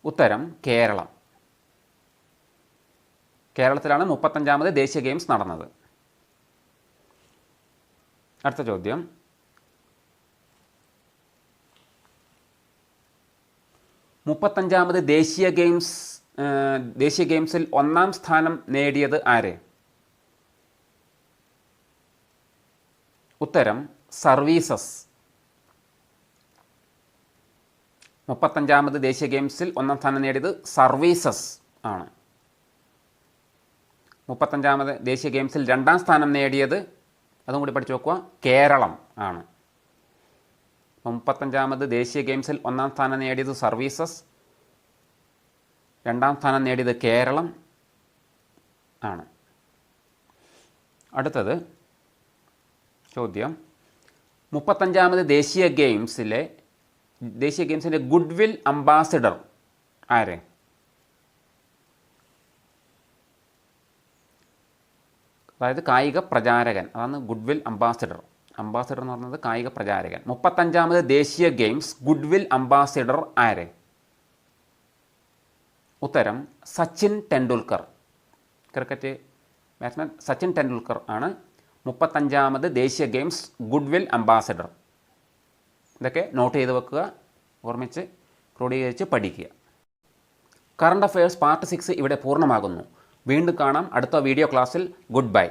ഉത്തരം കേരളം. കേരളത്തിലാണ് 35ാമത് ദേശീയ ഗെയിംസ് നടന്നത്. അടുത്ത ചോദ്യം, 35ാമത് ദേശീയ ഗെയിംസിൽ 1ാം സ്ഥാനം നേടിയത് ആര്? ഉത്തരം സർവീസസ്. 35ാമത് ദേശീയ ഗെയിംസിൽ 1ാം സ്ഥാനം നേടിയത് സർവീസസ് ആണ്. 35ാമത് ദേശീയ ഗെയിംസിൽ 2ാം സ്ഥാനം നേടിയത്, അതും കൂടി പഠിച്ചു വെക്കുക, കേരളം ആണ്. 35ാമത് ദേശീയ ഗെയിംസിൽ 1ാം സ്ഥാനം നേടിയത് സർവീസസ്, രണ്ടാം സ്ഥാനം നേടിയത് കേരളം ആണ്. അടുത്തത് ചോദ്യം, 35ാമത് ദേശീയ ഗെയിംസിൻ്റെ ഗുഡ്വിൽ അംബാസിഡർ ആരെ? അതായത് കായിക പ്രചാരകൻ, അതാണ് ഗുഡ്വിൽ അംബാസിഡർ. അംബാസിഡർ എന്ന് പറയുന്നത് കായിക പ്രചാരകൻ. 35ാമത് ദേശീയ ഗെയിംസ് ഗുഡ്വിൽ അംബാസിഡർ ആരെ? ഉത്തരം സച്ചിൻ ടെണ്ടുൽക്കർ. ക്രിക്കറ്റ് ബാറ്റ്സ്മാൻ സച്ചിൻ ടെണ്ടുൽക്കർ ആണ് 35ാമത് ദേശീയ ഗെയിംസ് ഗുഡ്വിൽ അംബാസിഡർ. ഇതൊക്കെ നോട്ട് ചെയ്ത് വെക്കുക, ഓർമ്മിച്ച് ക്രോഡീകരിച്ച് പഠിക്കുക. കറണ്ട് അഫയേഴ്സ് പാർട്ട് 6 ഇവിടെ പൂർണ്ണമാകുന്നു. വീണ്ടും കാണാം അടുത്ത വീഡിയോ ക്ലാസ്സിൽ. Good bye.